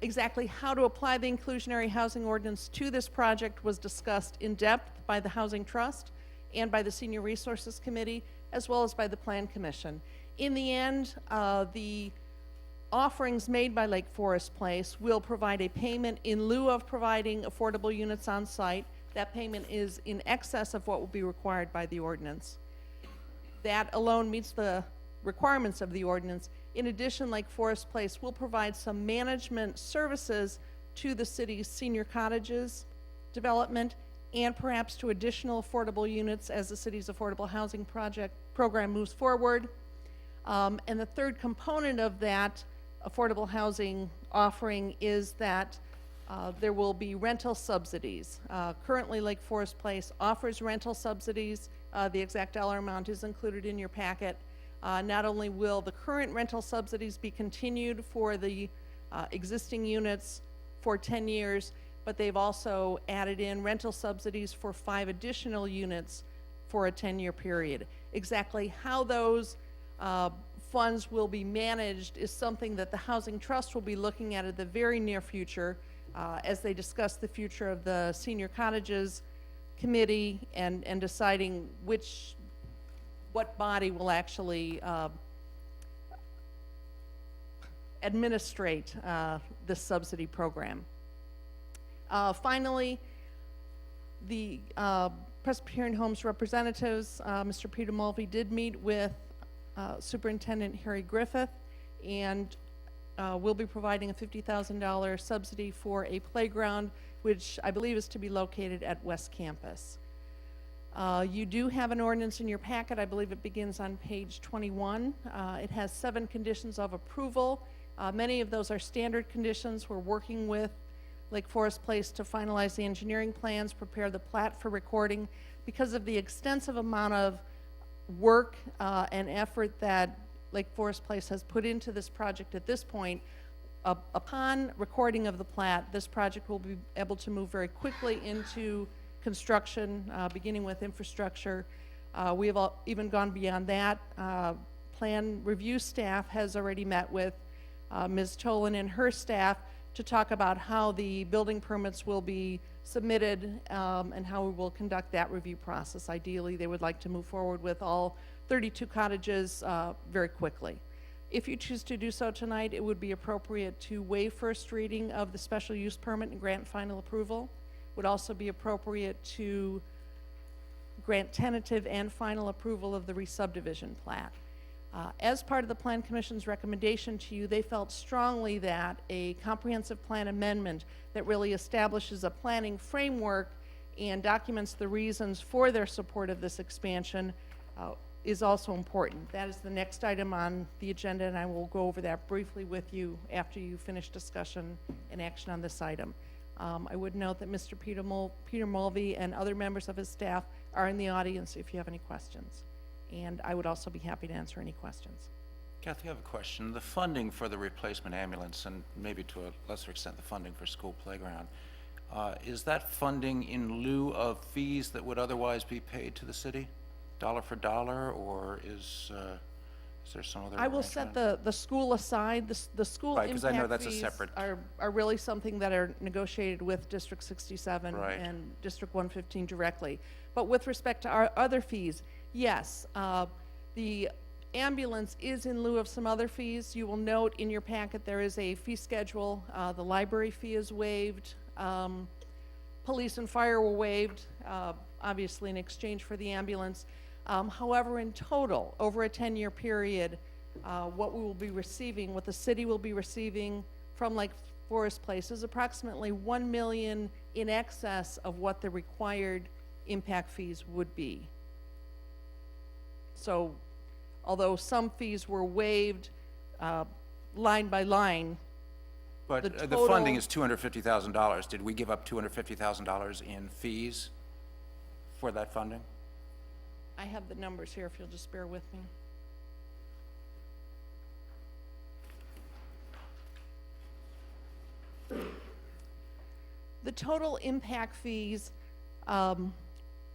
Exactly how to apply the inclusionary housing ordinance to this project was discussed in depth by the Housing Trust and by the Senior Resources Committee, as well as by the Plan Commission. In the end, the offerings made by Lake Forest Place will provide a payment in lieu of providing affordable units on site. That payment is in excess of what will be required by the ordinance. That alone meets the requirements of the ordinance. In addition, Lake Forest Place will provide some management services to the city's senior cottages development and perhaps to additional affordable units as the city's affordable housing program moves forward. And the third component of that affordable housing offering is that there will be rental subsidies. Currently, Lake Forest Place offers rental subsidies. The exact dollar amount is included in your packet. Not only will the current rental subsidies be continued for the existing units for 10 years, but they've also added in rental subsidies for 5 additional units for a 10-year period. Exactly how those funds will be managed is something that the Housing Trust will be looking at the very near future as they discuss the future of the Senior Cottages Committee and deciding what body will actually administrate this subsidy program. Finally, the Presbyterian Homes representatives, Mr. Peter Mulvey, did meet with Superintendent Harry Griffith and will be providing a $50,000 subsidy for a playground, which I believe is to be located at West Campus. You do have an ordinance in your packet. I believe it begins on page 21. It has 7 conditions of approval. Many of those are standard conditions. We're working with Lake Forest Place to finalize the engineering plans, prepare the plat for recording. Because of the extensive amount of work and effort that Lake Forest Place has put into this project at this point, upon recording of the plat, this project will be able to move very quickly into construction, beginning with infrastructure. We have even gone beyond that. Plan review staff has already met with Ms. Tolan and her staff to talk about how the building permits will be submitted and how we will conduct that review process. Ideally, they would like to move forward with all 32 cottages very quickly. If you choose to do so tonight, it would be appropriate to waive first reading of the special use permit and grant final approval. Would also be appropriate to grant tentative and final approval of the re-subdivision plat. As part of the Plan Commission's recommendation to you, they felt strongly that a comprehensive plan amendment that really establishes a planning framework and documents the reasons for their support of this expansion is also important. That is the next item on the agenda, and I will go over that briefly with you after you finish discussion and action on this item. I would note that Mr. Peter Mulvey and other members of his staff are in the audience if you have any questions. And I would also be happy to answer any questions. Kathy, I have a question. The funding for the replacement ambulance, and maybe to a lesser extent the funding for school playground, is that funding in lieu of fees that would otherwise be paid to the city, dollar for dollar, or is there some other I will set the school aside. The school Right, 'cause I know impact that's a fees separate- are really something that are negotiated with District 67 Right. and District 115 directly. But with respect to our other fees, yes, the ambulance is in lieu of some other fees. You will note in your packet there is a fee schedule. The library fee is waived. Police and fire were waived, obviously in exchange for the ambulance. However, in total, over a 10-year period, what we will be receiving, what the city will be receiving from Lake Forest Place is approximately $1 million in excess of what the required impact fees would be. So, although some fees were waived line by line, But the funding is $250,000. Did we give up $250,000 in fees for that funding? I have the numbers here if you'll just bear with me. The total impact fees,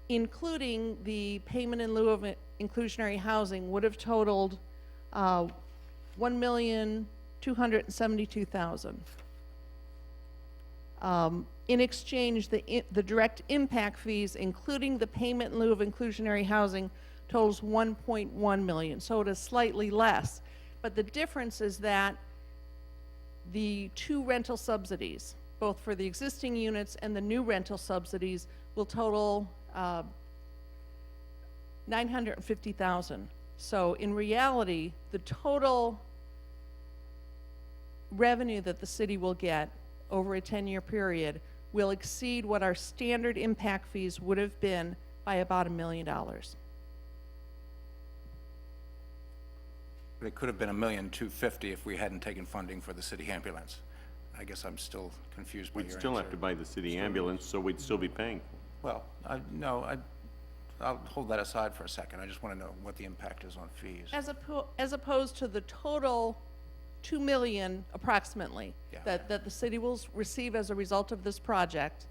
including the payment in lieu of inclusionary housing, would have totaled $1,272,000. In exchange, the direct impact fees, including the payment in lieu of inclusionary housing, totals $1.1 million. So it is slightly less. But the difference is that the 2 rental subsidies, both for the existing units and the new rental subsidies, will total $950,000. So in reality, the total revenue that the city will get over a 10-year period will exceed what our standard impact fees would have been by about $1 million. But it could have been $1,250,000 if we hadn't taken funding for the city ambulance. I guess I'm still confused by your We'd answer. still have to buy the city ambulance, so we'd still be paying. Well, I'll hold that aside for a second. I just want to know what the impact is on fees. As opposed to the total $2 million approximately Yeah. that the city will receive as a result of this project,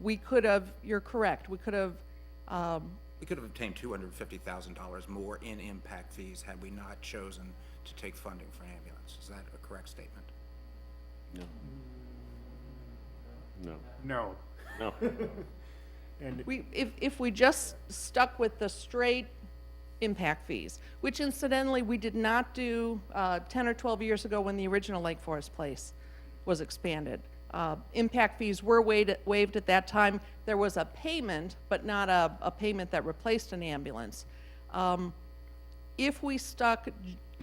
we could have, you're correct, we could have We could have obtained $250,000 more in impact fees had we not chosen to take funding for ambulance. Is that a correct statement? No. No. No. No. And if we just stuck with the straight impact fees, which incidentally we did not do 10 or 12 years ago when the original Lake Forest Place was expanded. Impact fees were waived at that time. There was a payment, but not a payment that replaced an ambulance. If we stuck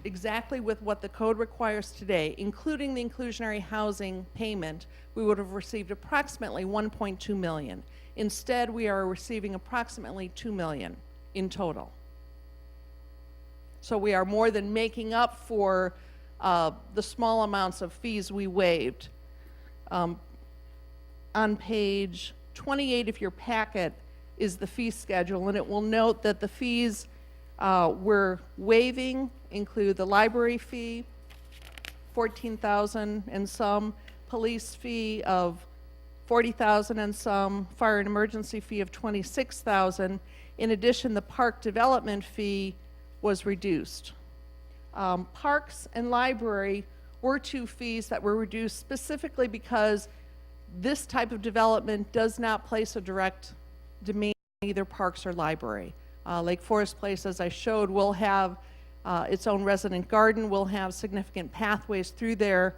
exactly with what the code requires today, including the inclusionary housing payment, we would have received approximately 1.2 million. Instead, we are receiving approximately 2 million in total. So we are more than making up for the small amounts of fees we waived. On page 28 of your packet is the fee schedule, and it will note that the fees we're waiving include the library fee, $14,000 and some, police fee of $40,000 and some, fire and emergency fee of $26,000. In addition, the park development fee was reduced. Parks and library were two fees that were reduced specifically because this type of development does not place a direct demand on either parks or library. Lake Forest Place, as I showed, will have its own resident garden, will have significant pathways through there,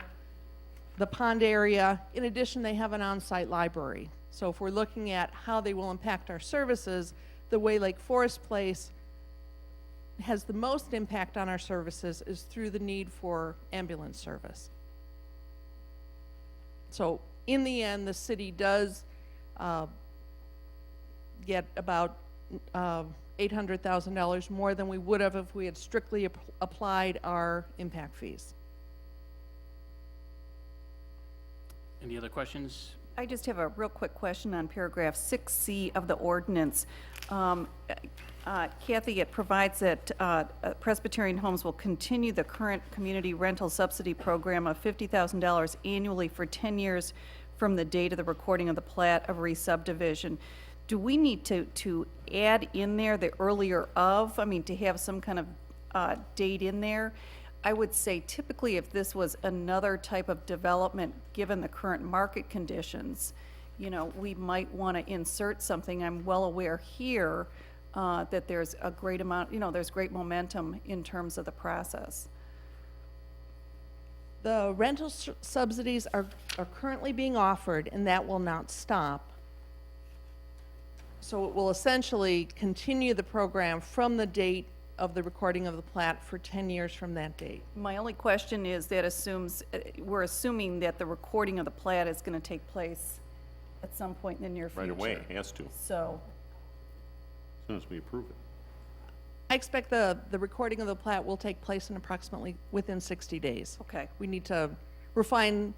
the pond area. In addition, they have an on-site library. So if we're looking at how they will impact our services, the way Lake Forest Place has the most impact on our services is through the need for ambulance service. So in the end, the city does get about $800,000 more than we would have if we had strictly applied our impact fees. Any other questions? I just have a real quick question on paragraph 6C of the ordinance. Kathy, it provides that Presbyterian Homes will continue the current community rental subsidy program of $50,000 annually for 10 years from the date of the recording of the plat of re-subdivision. Do we need to add in there the earlier of, I mean, to have some kind of date in there? I would say typically if this was another type of development, given the current market conditions, you know, we might want to insert something. I'm well aware here that there's a great amount, you know, there's great momentum in terms of the process. The rental subsidies are currently being offered, and that will not stop. So it will essentially continue the program from the date of the recording of the plat for 10 years from that date. My only question is that assumes, we're assuming that the recording of the plat is going to take place at some point in the near future. Right away, it has to, as So, soon as we approve it. I expect the recording of the plat will take place in approximately within 60 days. okay, We need to refine,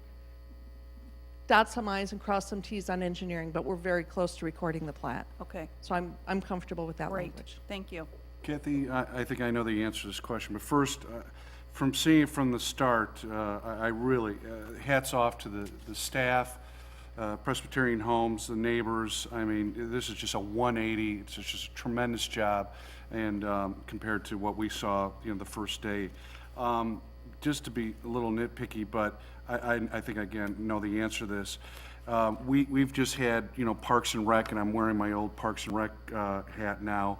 dot some i's and cross some t's on engineering, but we're very close to recording the plat. okay, So I'm comfortable with that great, language. thank you. Kathy, I think I know the answer to this question, but first, from seeing it from the start, I really, hats off to the staff, Presbyterian Homes, the neighbors. I mean, this is just a 180. It's just a tremendous job, and compared to what we saw, you know, the first day. Just to be a little nitpicky, but I think, again, know the answer to this. We've just had, you know, Parks and Rec, and I'm wearing my old Parks and Rec hat now.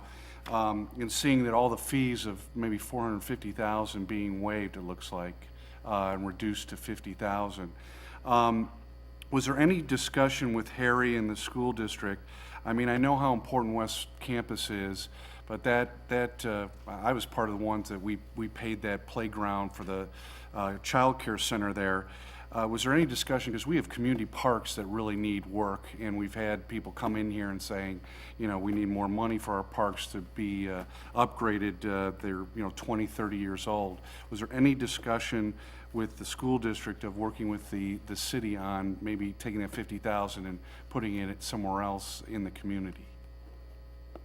And seeing that all the fees of maybe $450,000 being waived, it looks like, and reduced to $50,000. Was there any discussion with Harry and the school district? I mean, I know how important West Campus is, but I was part of the ones that we paid that playground for the child care center there. Was there any discussion, because we have community parks that really need work, and we've had people come in here and saying, you know, we need more money for our parks to be upgraded. They're, you know, 20, 30 years old. Was there any discussion with the school district of working with the city on maybe taking that $50,000 and putting it somewhere else in the community?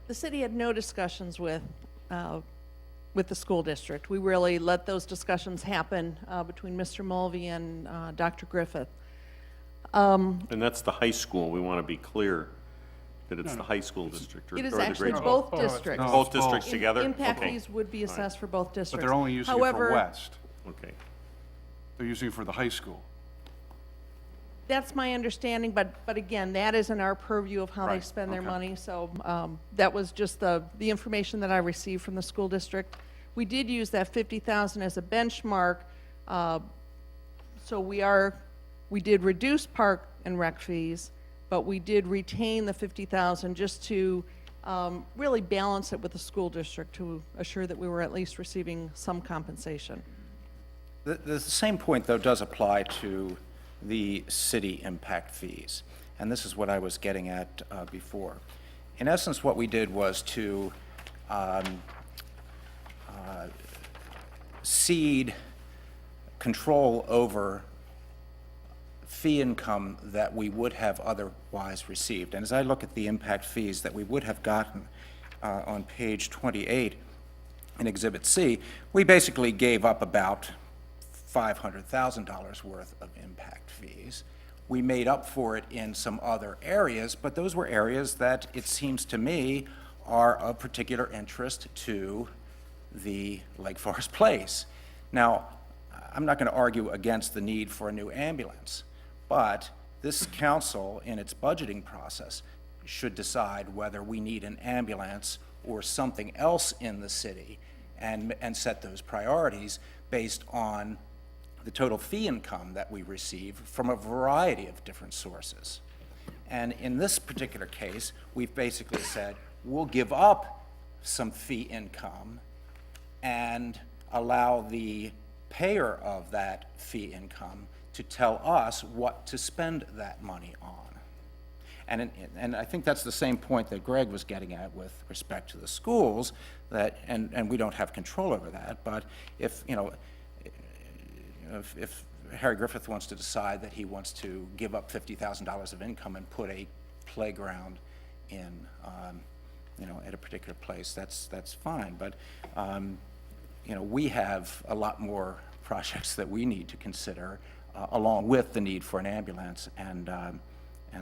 The city had no discussions with the school district. We really let those discussions happen between Mr. Mulvey and Dr. Griffith. And that's the high school, we want to be clear that it's the high school district or It is or the actually grade school. both districts. Both districts together? Impact Okay. fees would be assessed for both But districts. they're only using it However, for West. Okay. They're using it for the high school. that's my understanding, but again, that isn't our purview of how they Right, spend their okay. money. So that was just the information that I received from the school district. We did use that 50,000 as a benchmark. So we did reduce park and rec fees, but we did retain the 50,000 just to really balance it with the school district to assure that we were at least receiving some compensation. The same point, though, does apply to the city impact fees, and this is what I was getting at before. In essence, what we did was to cede control over fee income that we would have otherwise received. And as I look at the impact fees that we would have gotten on page 28 in Exhibit C, we basically gave up about $500,000 worth of impact fees. We made up for it in some other areas, but those were areas that, it seems to me, are of particular interest to the Lake Forest Place. Now, I'm not going to argue against the need for a new ambulance, but this council, in its budgeting process, should decide whether we need an ambulance or something else in the city and set those priorities based on the total fee income that we receive from a variety of different sources. And in this particular case, we've basically said, we'll give up some fee income and allow the payer of that fee income to tell us what to spend that money on. And I think that's the same point that Greg was getting at with respect to the schools, that, and we don't have control over that, but if, you know, if Harry Griffith wants to decide that he wants to give up $50,000 of income and put a playground in, you know, at a particular place, that's fine. But, you know, we have a lot more projects that we need to consider, along with the need for an ambulance. And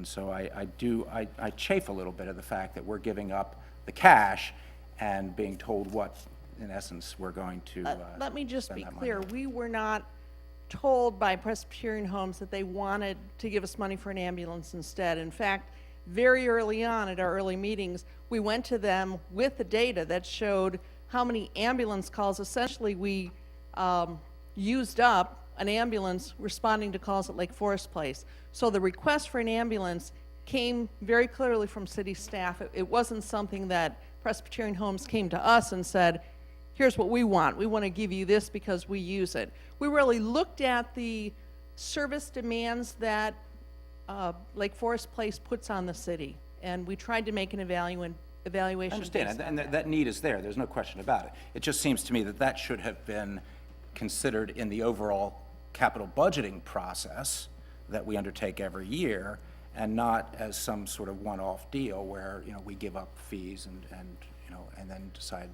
so I chafe a little bit of the fact that we're giving up the cash and being told what, in essence, we're going to Let me just be spend that clear. money on. We were not told by Presbyterian Homes that they wanted to give us money for an ambulance instead. In fact, very early on at our early meetings, we went to them with the data that showed how many ambulance calls essentially we used up an ambulance responding to calls at Lake Forest Place. So the request for an ambulance came very clearly from city staff. It wasn't something that Presbyterian Homes came to us and said, here's what we want. We want to give you this because we use it. We really looked at the service demands that Lake Forest Place puts on the city, and we tried to make an evaluation. I understand, and that need is there. There's no question about it. It just seems to me that that should have been considered in the overall capital budgeting process that we undertake every year, and not as some sort of one-off deal where, you know, we give up fees and you know, and then decide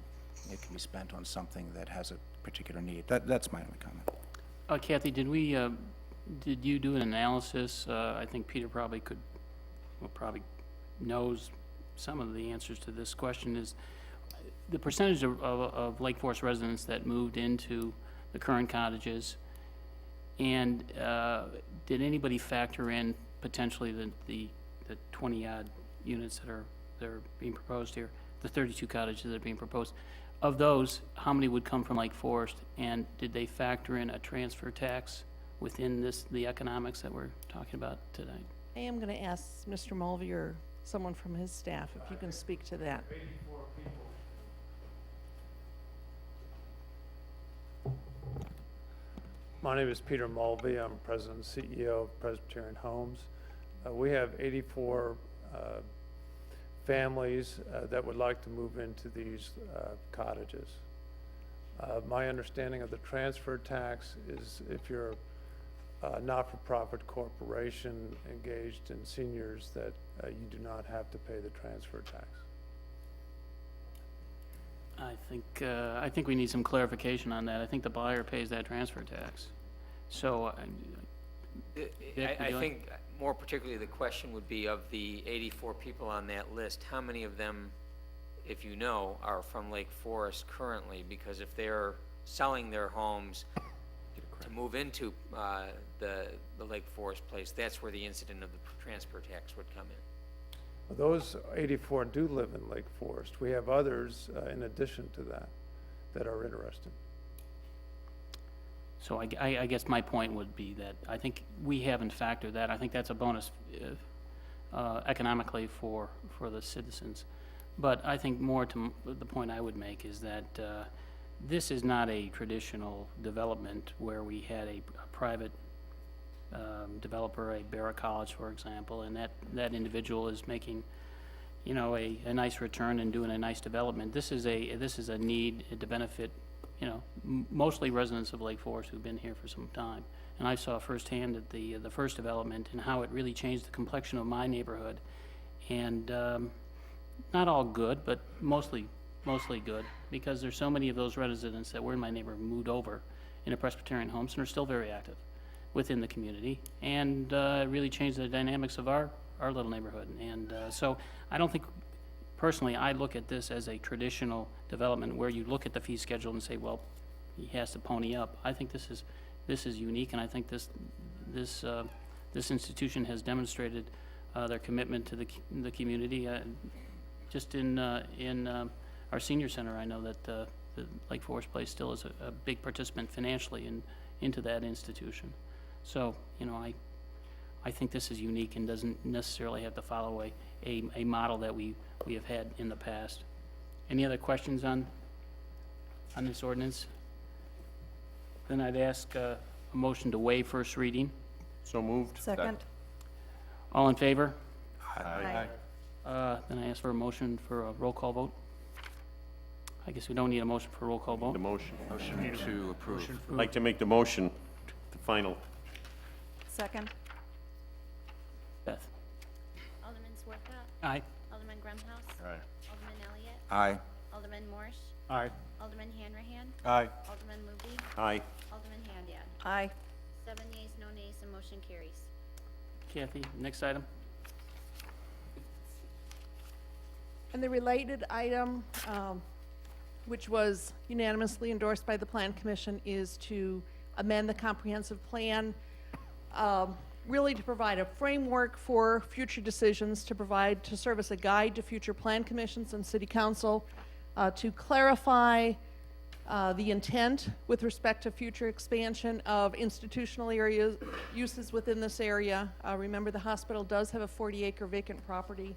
it can be spent on something that has a particular need. That's my only comment. Kathy, did you do an analysis? I think Peter probably knows some of the answers to this question. Is the percentage of Lake Forest residents that moved into the current cottages, and did anybody factor in potentially the 20-odd units that are being proposed here, the 32 cottages that are being proposed? Of those, how many would come from Lake Forest, and did they factor in a transfer tax within the economics that we're talking about tonight? I am going to ask Mr. Mulvey or someone from his staff if you can speak to that. 84 people. My name is Peter Mulvey. I'm President and CEO of Presbyterian Homes. We have 84 families that would like to move into these cottages. My understanding of the transfer tax is if you're a not-for-profit corporation engaged in seniors, that you do not have to pay the transfer tax. I think we need some clarification on that. I think the buyer pays that transfer tax. So, I think more particularly the question would be, of the 84 people on that list, how many of them, if you know, are from Lake Forest currently? Because if they're selling their homes to move into the Lake Forest Place, that's where the incident of the transfer tax would come in. Those 84 do live in Lake Forest. We have others in addition to that are interested. So I guess my point would be that I think we haven't factored that. I think that's a bonus economically for the citizens. But I think more to the point I would make is that this is not a traditional development where we had a private developer, a Barra College, for example, and that individual is making, you know, a nice return and doing a nice development. This is a need to benefit, you know, mostly residents of Lake Forest who've been here for some time. And I saw firsthand at the first development and how it really changed the complexion of my neighborhood. And not all good, but mostly good, because there's so many of those residents that were in my neighborhood moved over into Presbyterian homes and are still very active within the community, and really changed the dynamics of our little neighborhood. And so I don't think, personally, I look at this as a traditional development where you look at the fee schedule and say, well, he has to pony up. I think this is unique, and I think this institution has demonstrated their commitment to the community. Just in our senior center, I know that the Lake Forest Place still is a big participant financially into that institution. So, you know, I think this is unique and doesn't necessarily have to follow a model that we have had in the past. Any other questions on this ordinance? Then I'd ask a motion to waive first reading. So moved. Second. All in favor? Aye. Then I ask for a motion for a roll call vote. I guess we don't need a motion for a roll call vote. The motion. Motion to approve. I'd like to make the motion, the final. Second. Beth? Alderman Swarthout, Aye. Alderman Grumhouse, Aye. Alderman Elliott, Aye. Alderman Morsch, Aye. Alderman Hanrahan, Aye. Alderman Moody, Aye. Alderman Handad. Aye. 7 yeas, no nays, and motion carries. Kathy, next item? And the related item, which was unanimously endorsed by the Plan Commission, is to amend the comprehensive plan, really to provide a framework for future decisions, to serve as a guide to future plan commissions and city council, to clarify the intent with respect to future expansion of institutional areas, uses within this area. Remember, the hospital does have a 40-acre vacant property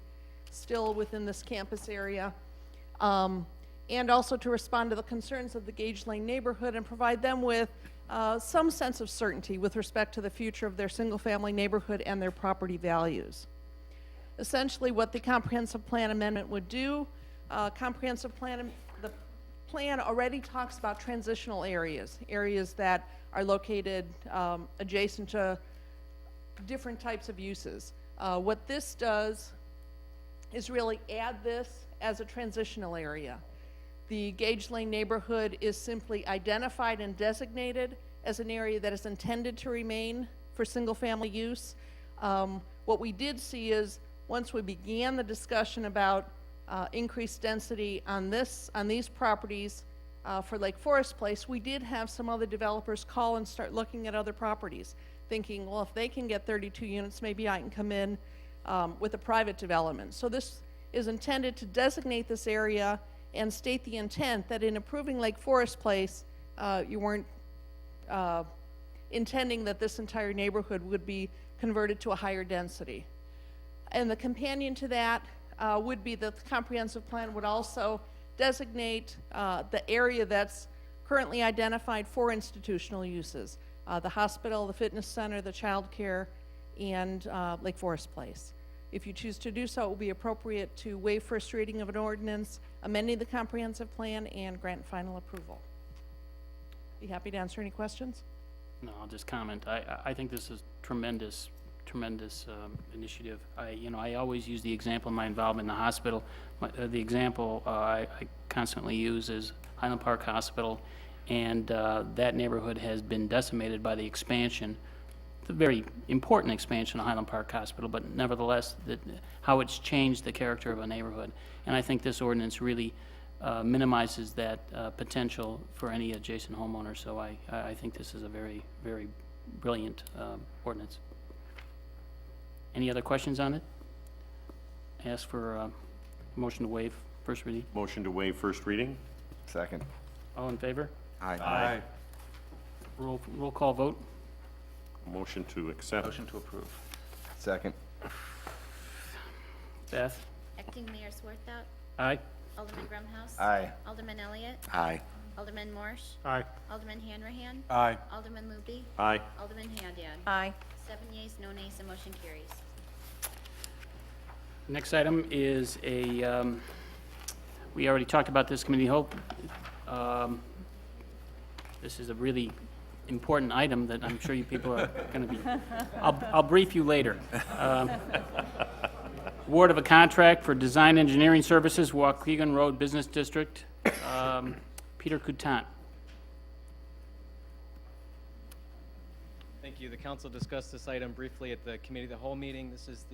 still within this campus area. And also to respond to the concerns of the Gage Lane neighborhood and provide them with some sense of certainty with respect to the future of their single-family neighborhood and their property values. Essentially, what the comprehensive plan amendment would do, the plan already talks about transitional areas that are located adjacent to different types of uses. What this does is really add this as a transitional area. The Gage Lane neighborhood is simply identified and designated as an area that is intended to remain for single-family use. What we did see is, once we began the discussion about increased density on these properties for Lake Forest Place, we did have some other developers call and start looking at other properties, thinking, well, if they can get 32 units, maybe I can come in with a private development. So this is intended to designate this area and state the intent that in approving Lake Forest Place, you weren't intending that this entire neighborhood would be converted to a higher density. And the companion to that would be that the comprehensive plan would also designate the area that's currently identified for institutional uses, the hospital, the fitness center, the child care, and Lake Forest Place. If you choose to do so, it will be appropriate to waive first reading of an ordinance, amending the comprehensive plan, and grant final approval. Be happy to answer any questions. No, I'll just comment. I think this is tremendous initiative. I always use the example of my involvement in the hospital. The example I constantly use is Highland Park Hospital, and that neighborhood has been decimated by the expansion, the very important expansion of Highland Park Hospital, but nevertheless, how it's changed the character of a neighborhood. And I think this ordinance really minimizes that potential for any adjacent homeowner. So I think this is a very, very brilliant ordinance. Any other questions on it? Ask for a motion to waive first reading. Motion to waive first reading. Second. All in favor? Aye. Roll call vote. Motion to accept. Motion to approve. Second. Beth? Acting Mayor Swarthout, Aye. Alderman Grumhouse. Aye. Alderman Elliott. Aye. Alderman Morse. Aye. Alderman Hanrahan. Aye. Alderman Loopy. Aye. Alderman Haddad. Aye. 7 yeas, no nays, the motion carries. Next item is we already talked about this committee hope. This is a really important item that I'm sure you people are going to be, I'll brief you later. Award of a contract for design engineering services, Waukegan Road Business District. Peter Coutant. Thank you. The council discussed this item briefly at the committee of the whole meeting. This is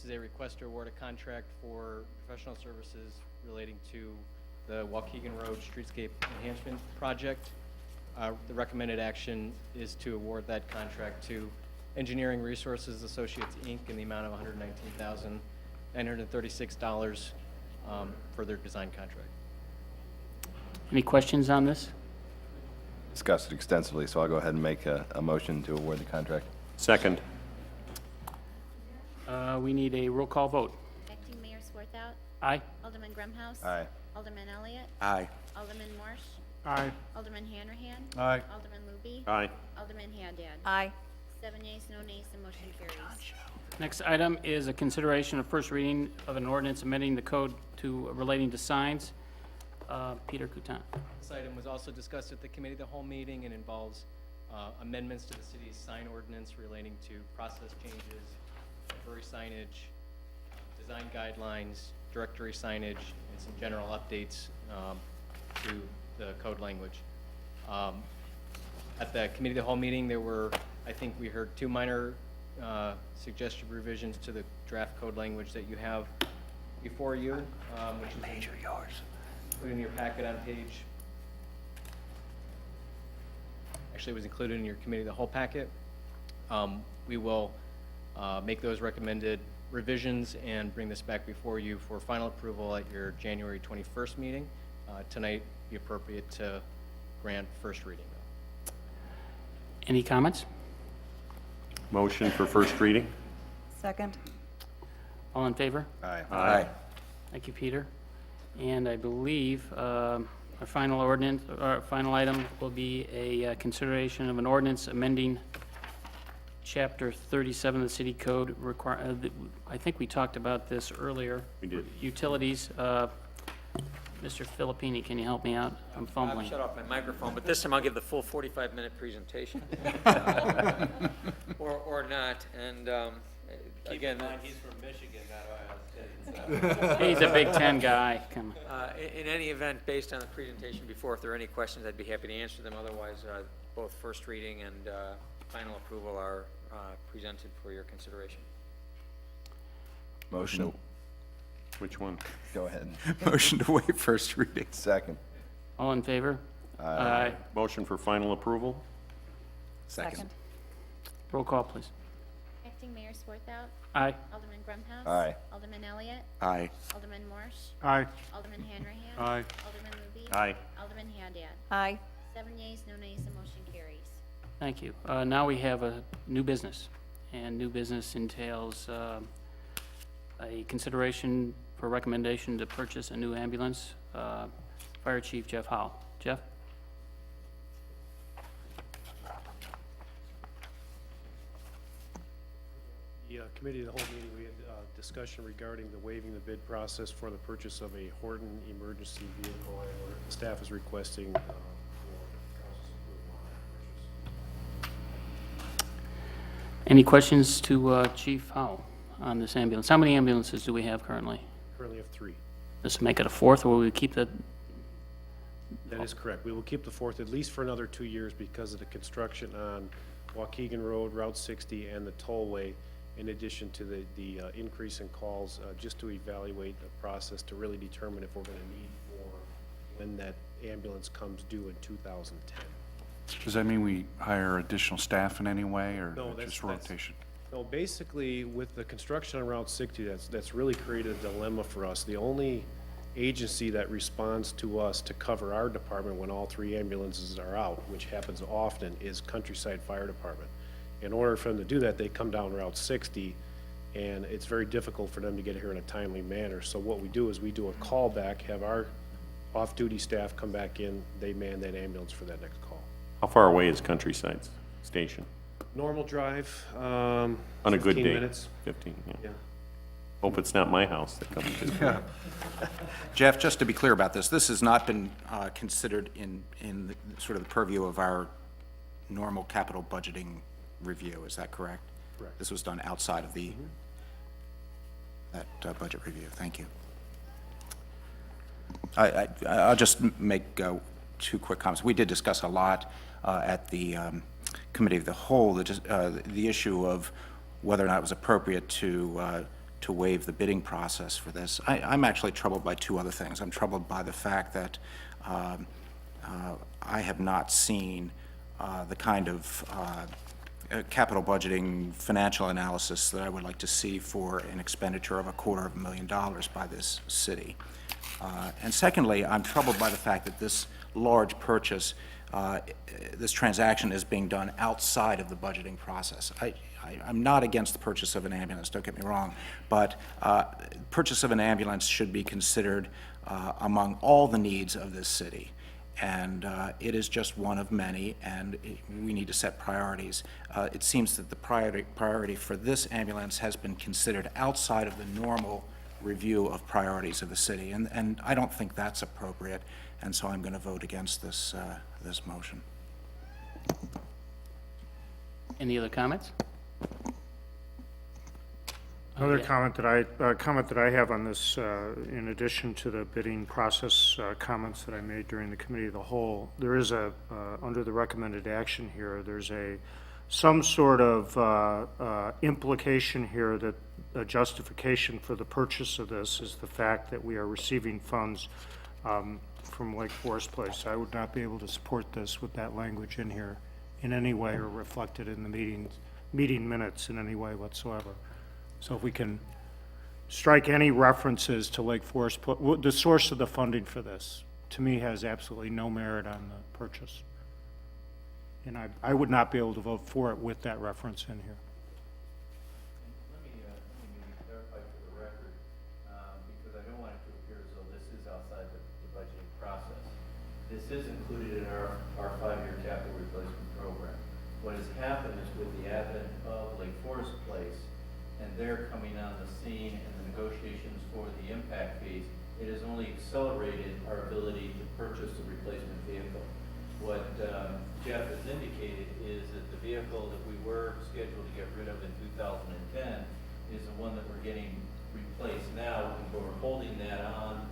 a request to award a contract for professional services relating to the Waukegan Road Streetscape Enhancement Project. The recommended action is to award that contract to Engineering Resources Associates, Inc. in the amount of $119,936 for their design contract. Any questions on this? Discussed it extensively, so I'll go ahead and make a motion to award the contract. Second. We need a roll call vote. Acting Mayor Swarthout. Aye. Alderman Grumhouse. Aye. Alderman Elliott. Aye. Alderman Morse. Aye. Alderman Hanrahan. Aye. Alderman Loopy. Aye. Alderman Haddad. Aye. 7 yeas, no nays, the motion carries. Next item is a consideration of first reading of an ordinance amending the code relating to signs. Peter Coutant. This item was also discussed at the committee of the whole meeting and involves amendments to the city's sign ordinance relating to process changes, temporary signage, design guidelines, directory signage, and some general updates to the code language. At the committee of the whole meeting, there were, I think we heard 2 minor suggested revisions to the draft code language that you have before you, which is included in your packet on page. Actually, it was included in your committee of the whole packet. We will make those recommended revisions and bring this back before you for final approval at your January 21st meeting. Tonight, be appropriate to grant first reading, though. Any comments? Motion for first reading? Second. All in favor? Aye. Aye. Thank you, Peter. And I believe our final ordinance, our final item will be a consideration of an ordinance amending Chapter 37 of the City Code. I think we talked about this earlier. We did. Utilities. Mr. Filippini, can you help me out? I'm fumbling. I've shut off my microphone, but this time I'll give the full 45-minute presentation. Or not, and again. He's from Michigan, not Ohio State. He's a Big Ten guy. Come on. In any event, based on the presentation before, if there are any questions, I'd be happy to answer them. Otherwise, both first reading and final approval are presented for your consideration. Motion. Which one? Go ahead. Motion to waive first reading. Second. All in favor? Aye. Motion for final approval? Second. Roll call, please. Acting Mayor Swarthout. Aye. Alderman Grumhouse. Aye. Alderman Elliott. Aye. Alderman Morse. Aye. Alderman Hanrahan. Aye. Alderman Loopy. Aye. Alderman Haddad. Aye. 7 yeas, no nays, the motion carries. Thank you. Now we have a new business, and new business entails a consideration for recommendation to purchase a new ambulance. Fire Chief Jeff Howell. Jeff? The committee of the whole meeting, we had discussion regarding the waiving the bid process for the purchase of a Horton emergency vehicle, and the staff is requesting for council's approval on that purchase. Any questions to Chief Howell on this ambulance? How many ambulances do we have currently? Currently have 3. Does it make it a fourth, or will we keep the, That is correct. We will keep the 4th at least for another 2 years because of the construction on Waukegan Road, Route 60, and the tollway, in addition to the increase in calls, just to evaluate the process to really determine if we're going to need more when that ambulance comes due in 2010. Does that mean we hire additional staff in any way, or No, just that's- rotation? No, basically, with the construction on Route 60, that's really created a dilemma for us. The only agency that responds to us to cover our department when all 3 ambulances are out, which happens often, is Countryside Fire Department. In order for them to do that, they come down Route 60, and it's very difficult for them to get here in a timely manner. So what we do is we do a callback, have our off-duty staff come back in, they man that ambulance for that next call. How far away is Countryside Station? Normal drive, On a good 15 day? minutes. 15, yeah. Yeah. Hope it's not my house that comes to. Jeff, just to be clear about this, this has not been considered in the sort of the purview of our normal capital budgeting review, is that correct? Correct. This was done outside of the, that budget review, thank you. I'll just make two quick comments. We did discuss a lot at the Committee of the Whole, the issue of whether or not it was appropriate to waive the bidding process for this. I'm actually troubled by two other things. I'm troubled by the fact that I have not seen the kind of capital budgeting financial analysis that I would like to see for an expenditure of $250,000 by this city. And secondly, I'm troubled by the fact that this large purchase, this transaction is being done outside of the budgeting process. I'm not against the purchase of an ambulance, don't get me wrong, but purchase of an ambulance should be considered among all the needs of this city. And it is just one of many, and we need to set priorities. It seems that the priority for this ambulance has been considered outside of the normal review of priorities of the city, and I don't think that's appropriate, and so I'm going to vote against this, this motion. Any other comments? Another comment that I have on this, in addition to the bidding process comments that I made during the Committee of the Whole, there is under the recommended action here, there's some sort of implication here that a justification for the purchase of this is the fact that we are receiving funds from Lake Forest Place. I would not be able to support this with that language in here in any way or reflected in the meeting minutes in any way whatsoever. So if we can strike any references to Lake Forest, the source of the funding for this, to me, has absolutely no merit on the purchase. And I would not be able to vote for it with that reference in here. Let me maybe clarify for the record, because I don't want it to appear as though this is outside the budgeting process. This is included in our 5-year capital replacement program. What has happened is with the advent of Lake Forest Place, and they're coming on the scene and the negotiations for the impact fees, it has only accelerated our ability to purchase a replacement vehicle. What Jeff has indicated is that the vehicle that we were scheduled to get rid of in 2010 is the one that we're getting replaced now, and we're holding that on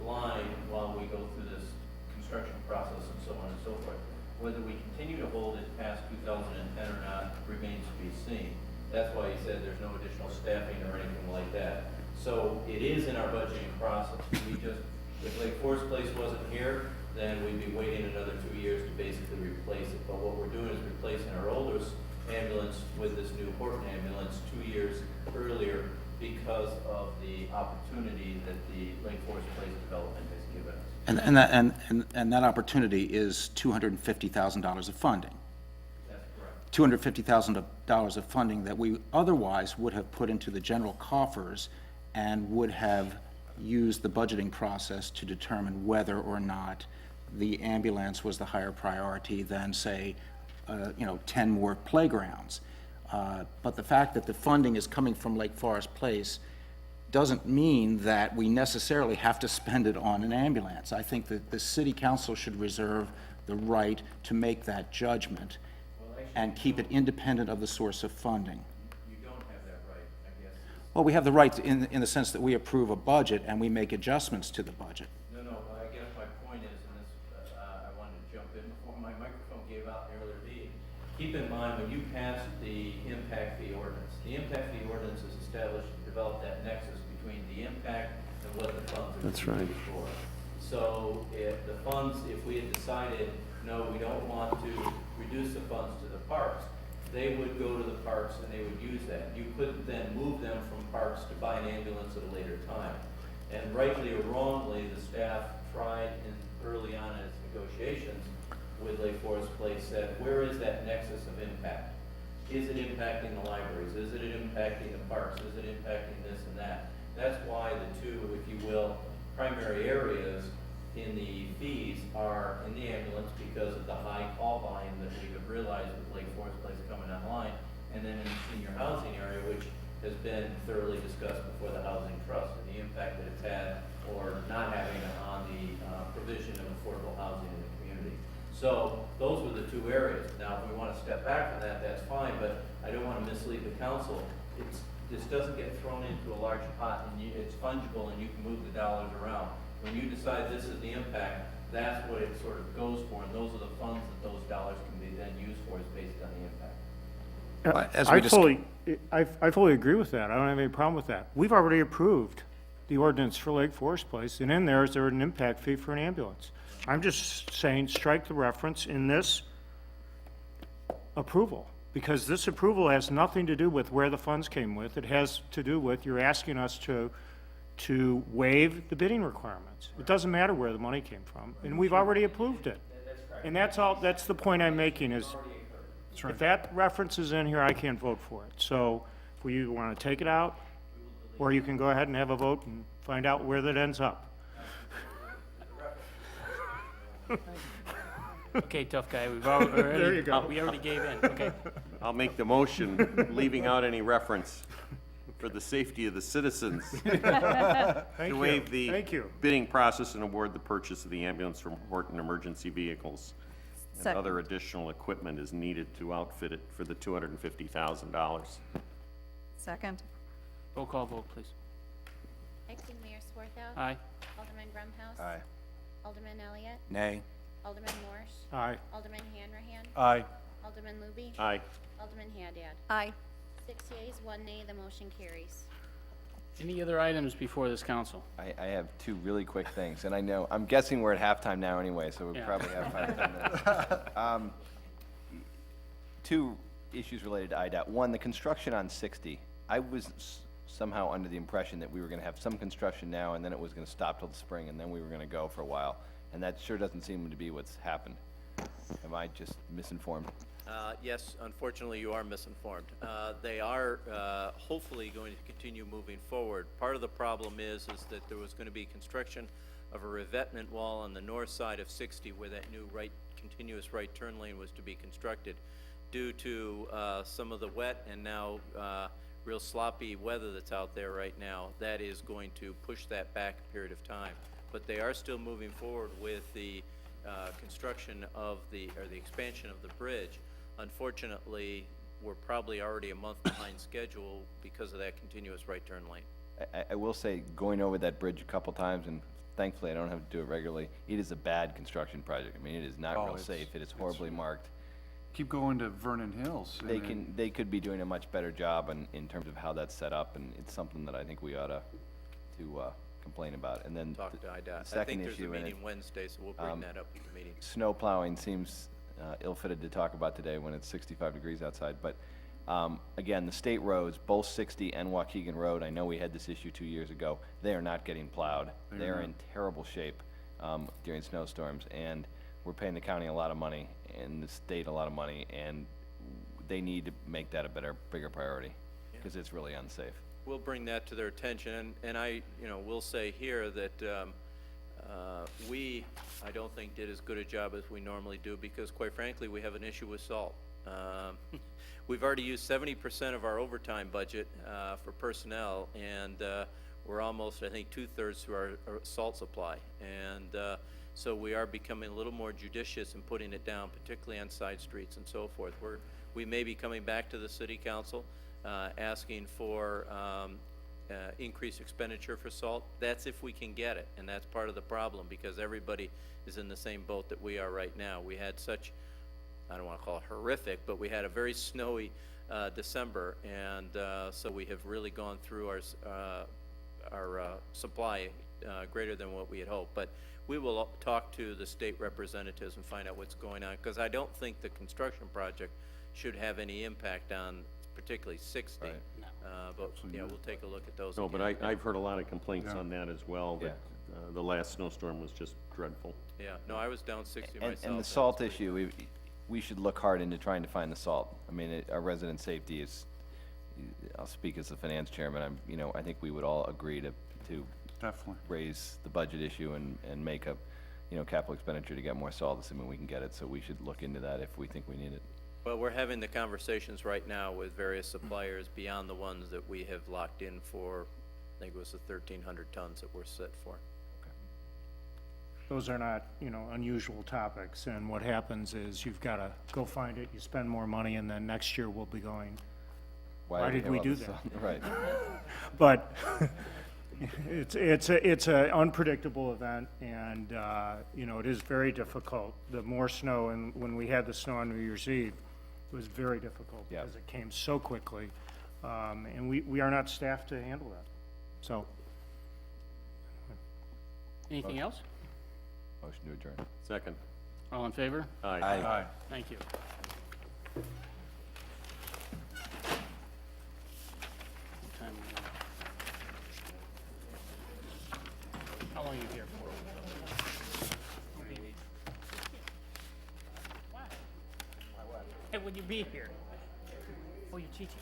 line while we go through this construction process and so on and so forth. Whether we continue to hold it past 2010 or not remains to be seen. That's why he said there's no additional staffing or anything like that. So it is in our budgeting process. If Lake Forest Place wasn't here, then we'd be waiting another 2 years to basically replace it. But what we're doing is replacing our oldest ambulance with this new Horton ambulance 2 years earlier because of the opportunity that the Lake Forest Place development has given us. And that opportunity is $250,000 of funding. $250,000 of funding that we otherwise would have put into the general coffers and would have used the budgeting process to determine whether or not the ambulance was the higher priority than, say, 10 more playgrounds. But the fact that the funding is coming from Lake Forest Place doesn't mean that we necessarily have to spend it on an ambulance. I think that the city council should reserve the right to make that judgment and keep it independent of the source of funding. You don't have that right, I guess. Well, we have the right in the sense that we approve a budget and we make adjustments to the budget. No, I guess my point is, and this, I wanted to jump in before my microphone gave out in the earlier meeting. Keep in mind, when you passed the impact fee ordinance is established to develop that nexus between the impact and what the funds are That's right. used for. So if the funds, if we had decided, no, we don't want to reduce the funds to the parks, they would go to the parks and they would use that. You couldn't then move them from parks to buy an ambulance at a later time. And rightly or wrongly, the staff tried early on in its negotiations with Lake Forest Place said, where is that nexus of impact? is it impacting the libraries? Is it impacting the parks? Is it impacting this and that? That's why the two, if you will, primary areas in the fees are in the ambulance because of the high call volume that we have realized with Lake Forest Place coming online, and then in the senior housing area, which has been thoroughly discussed before the Housing Trust and the impact that it's had or not having on the provision of affordable housing in the community. So those were the two areas. Now, if we want to step back from that, that's fine, but I don't want to mislead the council. This doesn't get thrown into a large pot, and it's fungible, and you can move the dollars around. When you decide this is the impact, that's what it sort of goes for, and those are the funds that those dollars can be then used for, is based on the impact. As we I fully agree with that. I don't have any problem with that. We've already approved the ordinance for Lake Forest Place, and in there is there an impact fee for an ambulance. I'm just saying, strike the reference in this approval, because this approval has nothing to do with where the funds came with. It has to do with, you're asking us to waive the bidding requirements. It doesn't matter where the money came from, and we've already approved it. And that's all, that's the point I'm making is, if that reference is in here, I can't vote for it. So if we want to take it out, or you can go ahead and have a vote and find out where that ends up. Okay, tough guy, we've already. There you go. We already gave in, okay. I'll make the motion, leaving out any reference for the safety of the citizens. Thank To you. waive the Thank you. bidding process and award the purchase of the ambulance from Horton Emergency Vehicles. And Second. other additional equipment is needed to outfit it for the $250,000. Second. Roll call vote, please. Acting Mayor Swarthout. Aye. Alderman Grumhouse. Aye. Alderman Elliott. Nay. Alderman Morse. Aye. Alderman Hanrahan. Aye. Alderman Luby. Aye. Alderman Haddad. Aye. 6 yeas, 1 nay, the motion carries. Any other items before this council? I have two really quick things, and I know, I'm guessing we're at halftime now anyway, so we Yeah. probably have 5 minutes. Two issues related to IDOT. One, the construction on 60. I was somehow under the impression that we were gonna have some construction now, and then it was gonna stop till the spring, and then we were gonna go for a while. And that sure doesn't seem to be what's happened. Am I just misinformed? Yes, unfortunately, you are misinformed. They are hopefully going to continue moving forward. Part of the problem is that there was going to be construction of a revetment wall on the north side of 60 where that new continuous right turn lane was to be constructed. Due to some of the wet and now real sloppy weather that's out there right now, that is going to push that back a period of time. But they are still moving forward with the construction of the expansion of the bridge. Unfortunately, we're probably already a month behind schedule because of that continuous right turn lane. I will say, going over that bridge a couple times, and thankfully I don't have to do it regularly, it is a bad construction project. I mean, it is not real safe. It is horribly marked. Keep going to Vernon Hills. They could be doing a much better job in terms of how that's set up, and it's something that I think we ought to complain about. And then Talk to IDOT. the I second think there's a issue in it, meeting Wednesday, so we'll bring that up at the meeting. snow plowing seems ill-fitted to talk about today when it's 65 degrees outside, but again, the state roads, both 60 and Waukegan Road, I know we had this issue 2 years ago, they are not getting plowed. They are in terrible shape during snowstorms, and we're paying the county a lot of money and the state a lot of money, and they need to make that a bigger priority, because it's really unsafe. We'll bring that to their attention, and I, will say here that I don't think did as good a job as we normally do, because quite frankly, we have an issue with salt. We've already used 70% of our overtime budget for personnel, and we're almost, I think, 2/3 through our salt supply. And so we are becoming a little more judicious in putting it down, particularly on side streets and so forth. We may be coming back to the city council asking for increased expenditure for salt. That's if we can get it, and that's part of the problem, because everybody is in the same boat that we are right now. We had such, I don't want to call it horrific, but we had a very snowy December, and so we have really gone through our supply greater than what we had hoped. But we will talk to the state representatives and find out what's going on, because I don't think the construction project should have any impact on particularly 60. Right. But, we'll take a look at those No, but again. I've heard a lot of complaints Yeah. on that as well, that the last snowstorm was just dreadful. Yeah, no, I was down 60 And myself. the salt issue, we should look hard into trying to find the salt. I mean, our resident safety is, I'll speak as the finance chairman, I think we would all agree to Definitely. raise the budget issue and make a, capital expenditure to get more salt, assuming we can get it, so we should look into that if we think we need it. Well, we're having the conversations right now with various suppliers beyond the ones that we have locked in for, I think it was the 1,300 tons that we're set for. Those are not, unusual topics, and what happens is you've got to go find it, you spend more money, and then next year we'll be going, why did we do that? Right. But it's a unpredictable event, and, it is very difficult. The more snow, and when we had the snow on New Year's Eve, it was very difficult Yeah. because it came so quickly. And we are not staffed to handle that. So, Anything else? Motion to adjourn. Second. All in favor? Aye. Aye. Thank you. What time is it? How long are you here for? Why? Why would you be here? Oh, you're teaching.